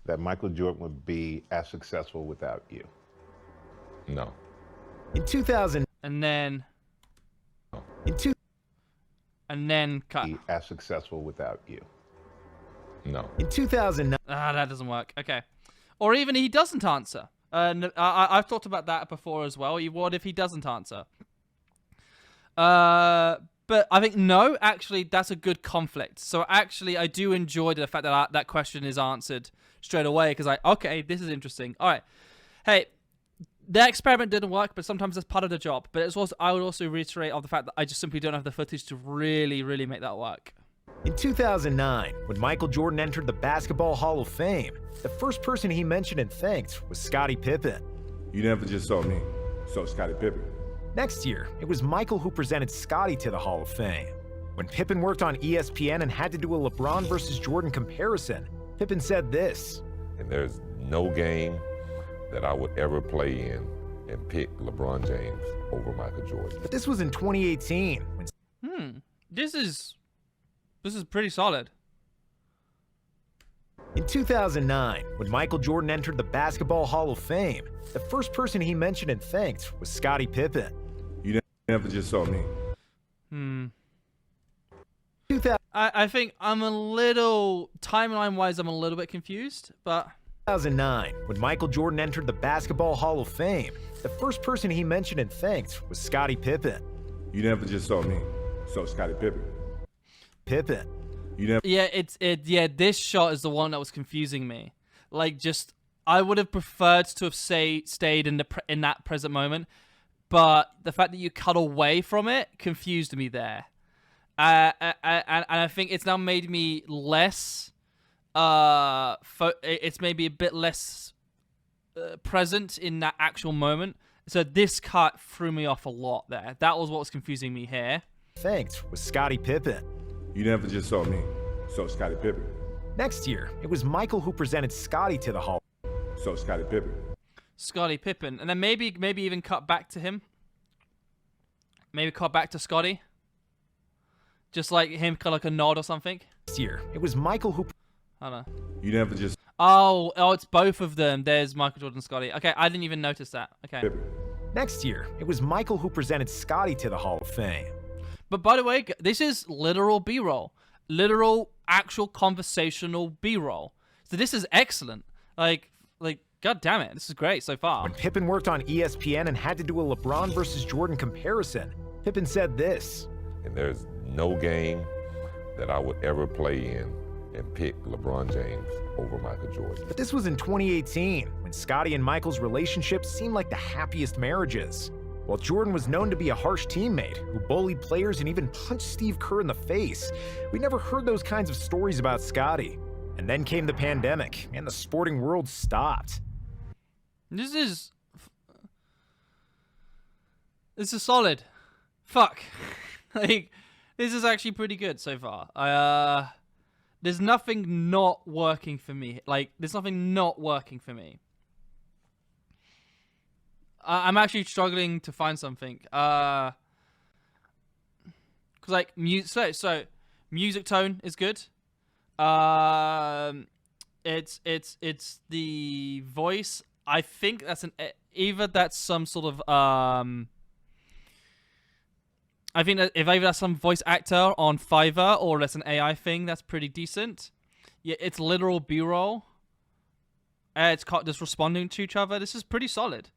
That Michael Jordan would be as successful without you? No. In 2000. And then. No. And then cut. Be as successful without you? No. In 2009. That doesn't work. Okay. Or even he doesn't answer. I've talked about that before as well. What if he doesn't answer? But I think no, actually, that's a good conflict. So actually, I do enjoy the fact that that question is answered straight away because okay, this is interesting. All right, hey, the experiment didn't work, but sometimes that's part of the job. But it's also, I would also reiterate of the fact that I just simply don't have the footage to really, really make that work. In 2009, when Michael Jordan entered the Basketball Hall of Fame, the first person he mentioned and thanked was Scottie Pippen. You never just saw me, so Scottie Pippen. Next year, it was Michael who presented Scottie to the Hall of Fame. When Pippen worked on ESPN and had to do a LeBron versus Jordan comparison, Pippen said this. And there's no game that I would ever play in and pick LeBron James over Michael Jordan. But this was in 2018. This is pretty solid. In 2009, when Michael Jordan entered the Basketball Hall of Fame, the first person he mentioned and thanked was Scottie Pippen. You never just saw me. I think I'm a little, timeline-wise, I'm a little bit confused, but... 2009, when Michael Jordan entered the Basketball Hall of Fame, the first person he mentioned and thanked was Scottie Pippen. You never just saw me, so Scottie Pippen. Pippen. You never. Yeah, this shot is the one that was confusing me. Like, I would have preferred to have stayed in that present moment, but the fact that you cut away from it confused me there. And I think it's now made me less. It's maybe a bit less present in that actual moment. So this cut threw me off a lot there. That was what was confusing me here. Thanked was Scottie Pippen. You never just saw me, so Scottie Pippen. Next year, it was Michael who presented Scottie to the Hall. So Scottie Pippen. Scottie Pippen, and then maybe even cut back to him. Maybe cut back to Scottie. Just like him, kind of like a nod or something. Next year, it was Michael who. I don't know. You never just. Oh, it's both of them. There's Michael Jordan and Scottie. Okay, I didn't even notice that. Okay. Pippen. Next year, it was Michael who presented Scottie to the Hall of Fame. But by the way, this is literal B-roll. Literal, actual conversational B-roll. So this is excellent. Like, god damn it, this is great so far. When Pippen worked on ESPN and had to do a LeBron versus Jordan comparison, Pippen said this. And there's no game that I would ever play in and pick LeBron James over Michael Jordan. But this was in 2018, when Scottie and Michael's relationship seemed like the happiest marriages. While Jordan was known to be a harsh teammate who bullied players and even punched Steve Kerr in the face, we never heard those kinds of stories about Scottie. And then came the pandemic, and the sporting world stopped. This is solid. Fuck. Like, this is actually pretty good so far. There's nothing not working for me. I'm actually struggling to find something. Cause like so music tone is good. It's the voice. I think that's either that's some sort of I think that if either that's some voice actor on Fiverr or that's an AI thing, that's pretty decent. Yeah, it's literal B-roll. It's just responding to each other. This is pretty solid.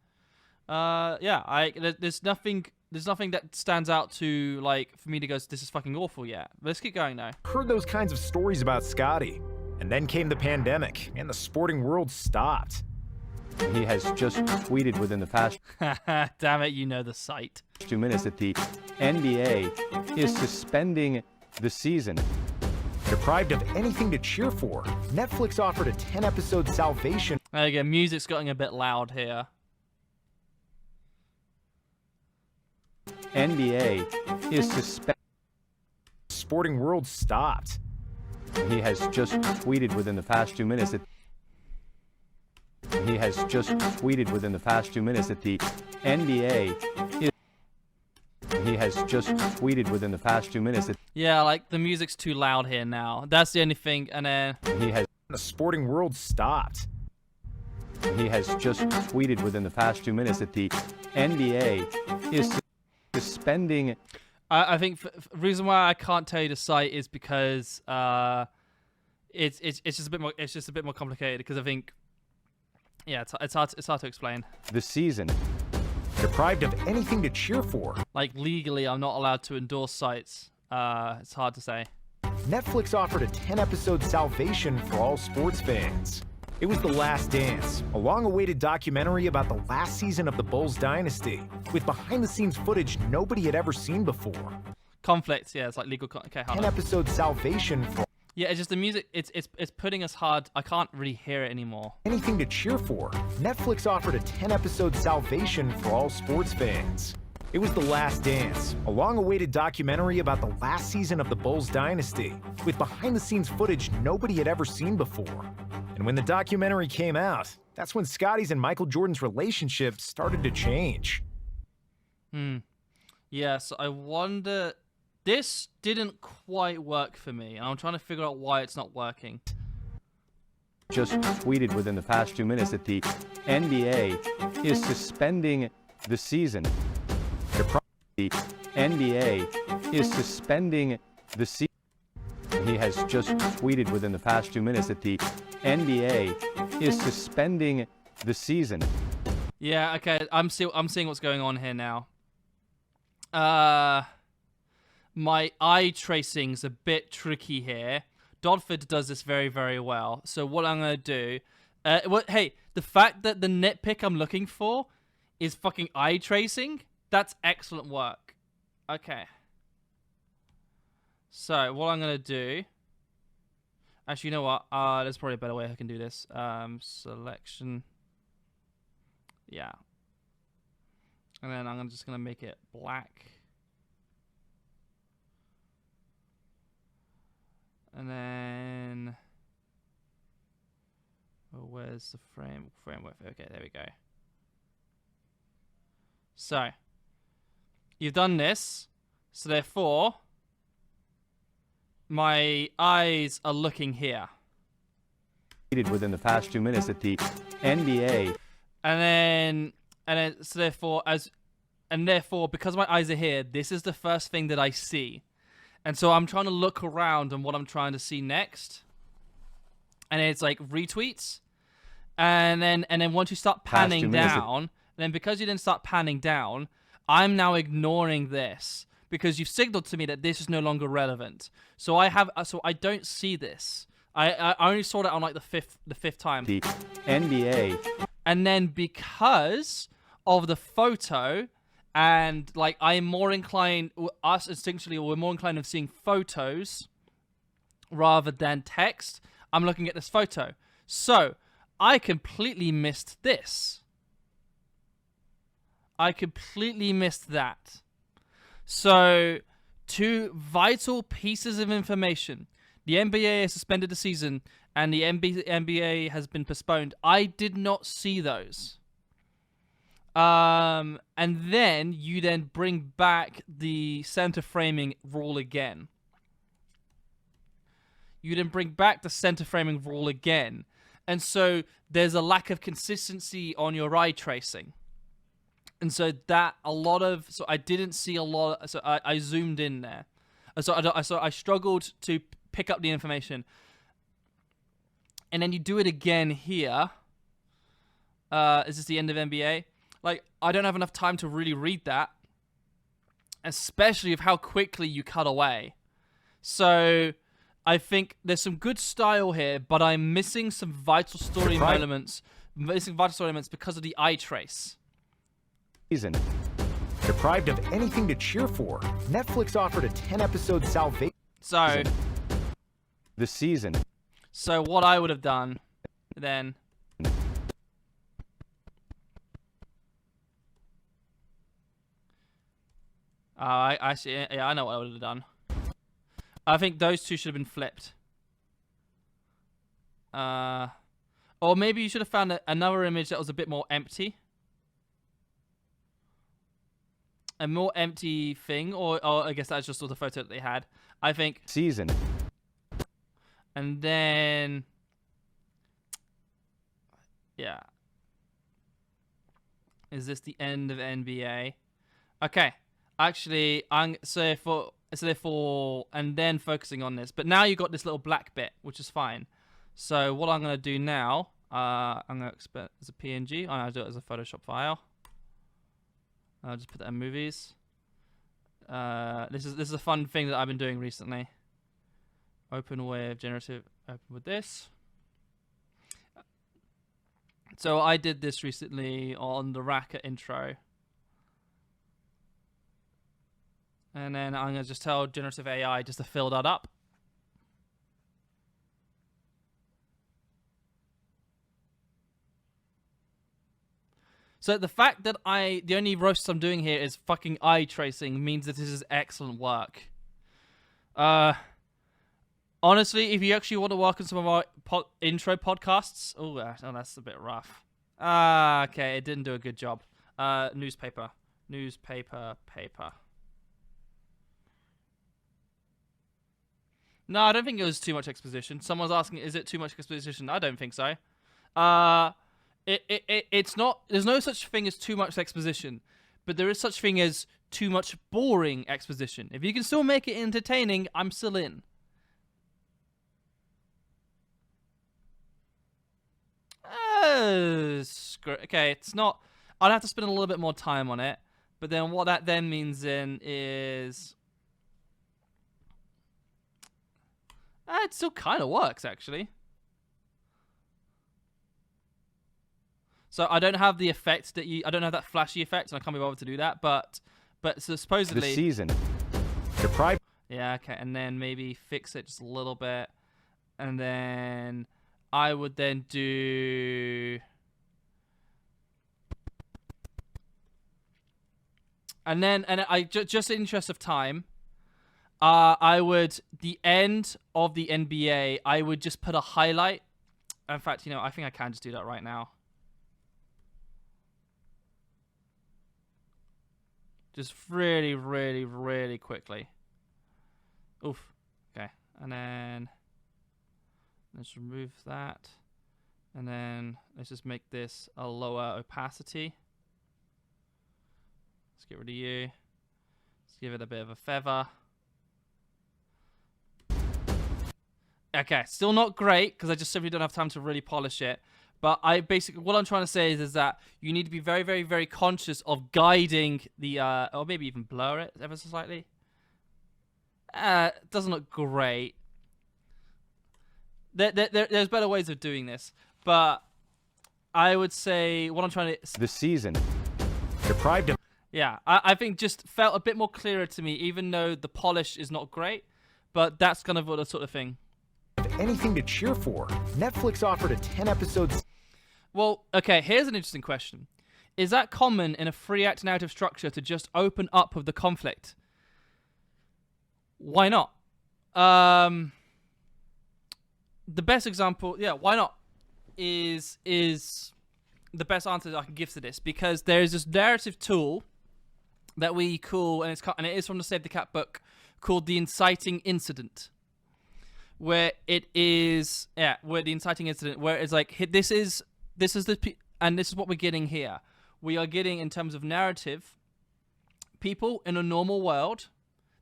Yeah, there's nothing that stands out to, like, for me to go, this is fucking awful yet. Let's keep going now. Heard those kinds of stories about Scottie. And then came the pandemic, and the sporting world stopped. He has just tweeted within the past damn it, you know the site. 2 minutes that the NBA is suspending the season. Deprived of anything to cheer for, Netflix offered a 10-episode Salvation. There you go, music's getting a bit loud here. NBA is suspending. Sporting world stopped. He has just tweeted within the past 2 minutes that he has just tweeted within the past 2 minutes that the NBA is. He has just tweeted within the past 2 minutes that. Yeah, like the music's too loud here now. That's the only thing, and then he has. The sporting world stopped. He has just tweeted within the past 2 minutes that the NBA is suspending. I think the reason why I can't tell you the site is because it's just a bit more complicated, because I think Yeah, it's hard to explain. The season. Deprived of anything to cheer for. Like, legally, I'm not allowed to endorse sites. It's hard to say. Netflix offered a 10-episode salvation for all sports fans. It was The Last Dance, a long-awaited documentary about the last season of the Bulls dynasty, with behind-the-scenes footage nobody had ever seen before. Conflict, yeah, it's like legal. Okay, hold on. 10-episode salvation for. Yeah, it's just the music. It's putting us hard. I can't really hear it anymore. Anything to cheer for. Netflix offered a 10-episode salvation for all sports fans. It was The Last Dance, a long-awaited documentary about the last season of the Bulls dynasty, with behind-the-scenes footage nobody had ever seen before. And when the documentary came out, that's when Scotty's and Michael Jordan's relationship started to change. Yeah, so I wonder. This didn't quite work for me, and I'm trying to figure out why it's not working. Just tweeted within the past 2 minutes that the NBA is suspending the season. The NBA is suspending the season. He has just tweeted within the past 2 minutes that the NBA is suspending the season. Yeah, okay, I'm seeing what's going on here now. My eye tracing's a bit tricky here. Dodford does this very, very well. So what I'm gonna do, hey, the fact that the nitpick I'm looking for is fucking eye tracing, that's excellent work. Okay. So what I'm gonna do, actually, you know what? There's probably a better way I can do this. Selection. Yeah. And then I'm just gonna make it black. And then, oh, where's the framework? Okay, there we go. So, you've done this, so therefore, my eyes are looking here. Within the past 2 minutes that the NBA, and then, so therefore, because my eyes are here, this is the first thing that I see. And so I'm trying to look around on what I'm trying to see next. And it's like retweets. And then once you start panning down, then because you didn't start panning down, I'm now ignoring this because you've signaled to me that this is no longer relevant. So I don't see this. I only saw that on like the fifth time. The NBA. And then because of the photo, and like I'm more inclined, us instinctually, we're more inclined of seeing photos rather than text. I'm looking at this photo. So I completely missed this. I completely missed that. So 2 vital pieces of information. The NBA has suspended the season and the NBA has been postponed. I did not see those. And then you then bring back the center framing rule again. And so there's a lack of consistency on your eye tracing. And so I didn't see a lot. So I zoomed in there. So I struggled to pick up the information. And then you do it again here. Is this the end of NBA? Like, I don't have enough time to really read that, especially of how quickly you cut away. So I think there's some good style here, but I'm missing some vital story elements. Because of the eye trace. Season. Deprived of anything to cheer for, Netflix offered a 10-episode salvation. So, the season. So what I would have done then. I know what I would have done. I think those two should have been flipped. Or maybe you should have found another image that was a bit more empty. A more empty thing, or I guess that's just all the photo that they had. I think season. And then, yeah. Is this the end of NBA? Okay. Actually, therefore, and then focusing on this. But now you got this little black bit, which is fine. So what I'm gonna do now, I'm gonna expect as a PNG. I'm gonna do it as a Photoshop file. I'll just put that in movies. This is a fun thing that I've been doing recently. Open with generative. Open with this. So I did this recently on the Raka intro. And then I'm going to just tell generative AI just to fill that up. So the fact that the only roast I'm doing here is fucking eye tracing means that this is excellent work. Honestly, if you actually want to work on some of our intro podcasts... Oh, that's a bit rough. Okay, it didn't do a good job. Newspaper. Paper. No, I don't think it was too much exposition. Someone's asking, is it too much exposition? I don't think so. It's not... There's no such thing as too much exposition. But there is such thing as too much boring exposition. If you can still make it entertaining, I'm still in. Okay, it's not... I'd have to spend a little bit more time on it. But then what that then means then is... it still kind of works, actually. So I don't have the effect that I don't have that flashy effect, and I can't be bothered to do that. But so supposedly... The season. Yeah, okay, and then maybe fix it just a little bit. And then... I would then do... And just in the interest of time, I would, the end of the NBA, I would just put a highlight. In fact, I think I can just do that right now. Just really, really, really quickly. Oof. Okay. And then... Let's remove that. And then let's just make this a lower opacity. Let's get rid of you. Let's give it a bit of a feather. Okay, still not great because I just simply don't have time to really polish it. But what I'm trying to say is that you need to be very, very, very conscious of guiding the, or maybe even blur it ever so slightly. It doesn't look great. There's better ways of doing this, but I would say what I'm trying to... The season. Deprived of... Yeah, I think just felt a bit more clearer to me, even though the polish is not great, but that's kind of the sort of thing. Anything to cheer for. Netflix offered a 10-episode... Well, okay, here's an interesting question. Is that common in a three-act narrative structure to just open up with the conflict? Why not? The best example, yeah, why not, is the best answer that I can give to this, because there is this narrative tool that we call, and it is from the Save the Cat book, called the inciting incident, where it is, where the inciting incident, where it's like, this is what we're getting here. We are getting, in terms of narrative, people in a normal world.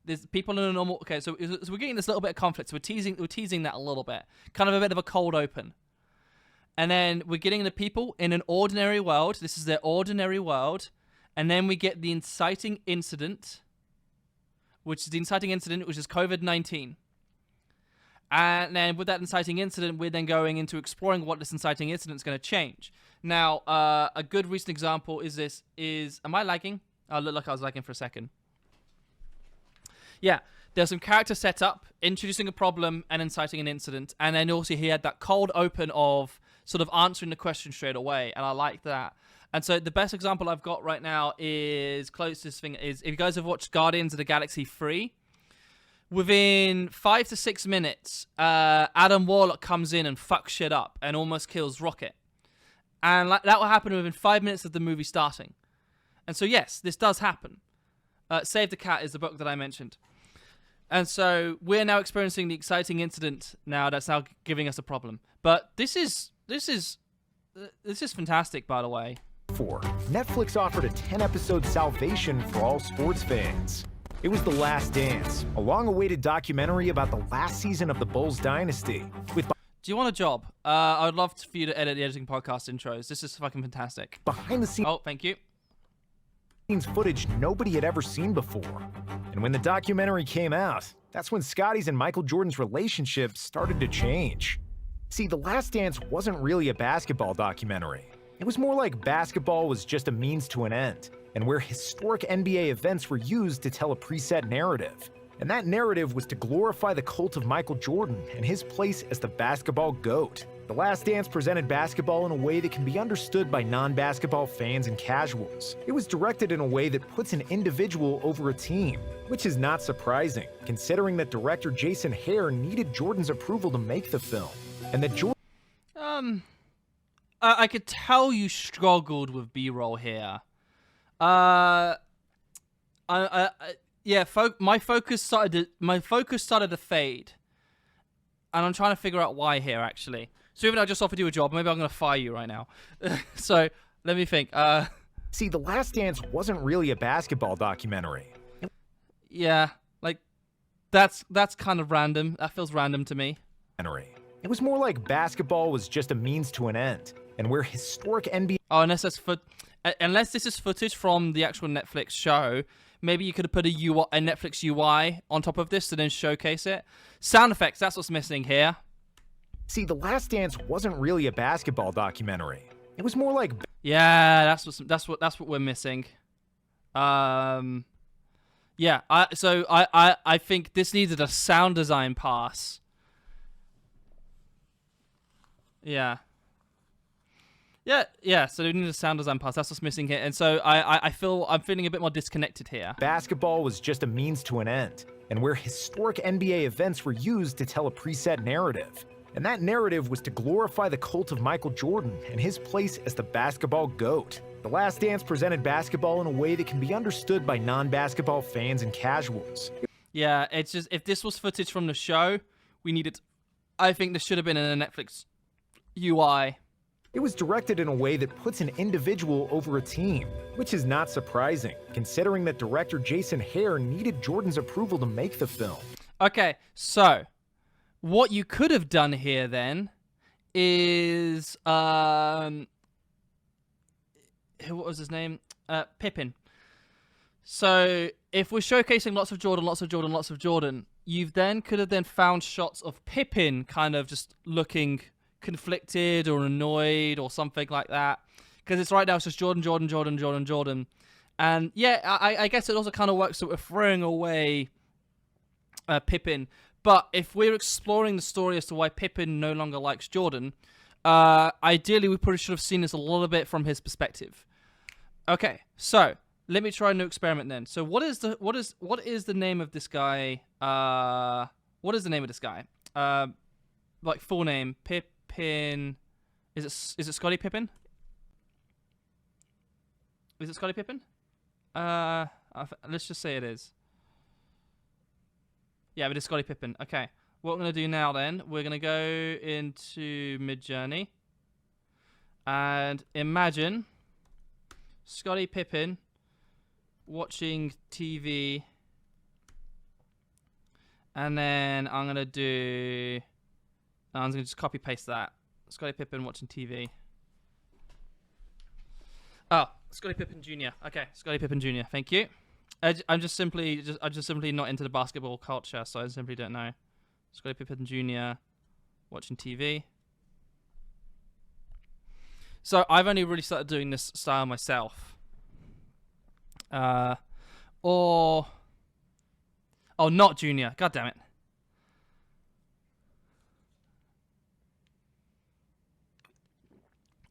There's people in a normal... Okay, so we're getting this little bit of conflict. So we're teasing that a little bit. Kind of a bit of a cold open. And then we're getting the people in an ordinary world. This is their ordinary world. And then we get the inciting incident, which is COVID-19. And then with that inciting incident, we're then going into exploring what this inciting incident is going to change. Now, a good recent example is am I lagging? I look like I was lagging for a second. Yeah, there's some character setup, introducing a problem and inciting an incident. And then also he had that cold open of sort of answering the question straight away. And I like that. And so the best example I've got right now is, closest thing is, if you guys have watched Guardians of the Galaxy 3, within 5 to 6 minutes, Adam Warlock comes in and fucks shit up and almost kills Rocket. And that will happen within 5 minutes of the movie starting. And so yes, this does happen. Save the Cat is the book that I mentioned. And so we're now experiencing the exciting incident now that's now giving us a problem. But this is fantastic, by the way. Netflix offered a 10-episode salvation for all sports fans. It was The Last Dance, a long-awaited documentary about the last season of the Bulls dynasty. Do you want a job? I would love for you to edit the Editing Podcast intros. This is fucking fantastic. Behind the scenes. Oh, thank you. Footage nobody had ever seen before. And when the documentary came out, that's when Scotty's and Michael Jordan's relationship started to change. See, The Last Dance wasn't really a basketball documentary. It was more like basketball was just a means to an end, and where historic NBA events were used to tell a preset narrative. And that narrative was to glorify the cult of Michael Jordan and his place as the basketball GOAT. The Last Dance presented basketball in a way that can be understood by non-basketball fans and casuals. It was directed in a way that puts an individual over a team, which is not surprising, considering that director Jason Hare needed Jordan's approval to make the film, and that Jordan... I could tell you struggled with B-roll here. Yeah, my focus started to fade, and I'm trying to figure out why here actually. So even though I just offered you a job, maybe I'm gonna fire you right now. So let me think. See, The Last Dance wasn't really a basketball documentary. Yeah, like that's kind of random. That feels random to me. It was more like basketball was just a means to an end, and where historic NBA... Oh, unless this is footage from the actual Netflix show, maybe you could have put a Netflix UI on top of this to then showcase it. Sound effects, that's what's missing here. See, The Last Dance wasn't really a basketball documentary. It was more like... Yeah, that's what we're missing. Yeah, I think this needed a sound design pass. Yeah. So we need a sound design pass. That's what's missing here. And so I'm feeling a bit more disconnected here. Basketball was just a means to an end, and where historic NBA events were used to tell a preset narrative. And that narrative was to glorify the cult of Michael Jordan and his place as the basketball GOAT. The Last Dance presented basketball in a way that can be understood by non-basketball fans and casuals. Yeah, it's just, if this was footage from the show, I think this should have been in a Netflix UI. It was directed in a way that puts an individual over a team, which is not surprising, considering that director Jason Hare needed Jordan's approval to make the film. Okay, so what you could have done here then is what was his name? Pippen. So if we're showcasing lots of Jordan, you then could have then found shots of Pippen kind of just looking conflicted or annoyed or something like that, because it's right now it's just Jordan, and yeah, I guess it also kind of works that we're throwing away Pippen. But if we're exploring the story as to why Pippen no longer likes Jordan, ideally we probably should have seen this a little bit from his perspective. Okay, so let me try a new experiment then. So what is the name of this guy? What is the name of this guy? Like full name, Pippen. Is it Scottie Pippen? Is it Scottie Pippen? Let's just say it is. Yeah, but it's Scottie Pippen. Okay. What we're going to do now then, we're going to go into Midjourney. And imagine Scottie Pippen watching TV. And then I'm going to just copy paste that. Scottie Pippen watching TV. Oh, Scottie Pippen Jr. Okay, Scottie Pippen Jr. Thank you. I'm just simply not into the basketball culture, so I simply don't know. Scottie Pippen Jr. watching TV. So I've only really started doing this style myself. Oh, not Junior. God damn it.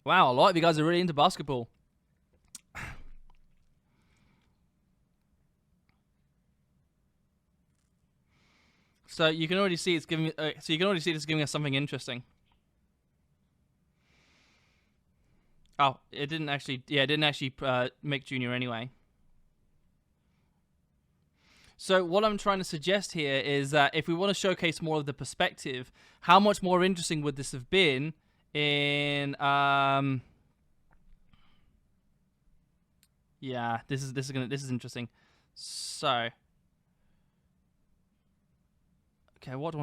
Wow, a lot of you guys are really into basketball. So you can already see it's giving. It's giving us something interesting. Oh, it didn't actually. Yeah, it didn't actually make Junior anyway. So what I'm trying to suggest here is that if we want to showcase more of the perspective, how much more interesting would this have been in? Yeah, this is interesting. So. Okay, what do I want to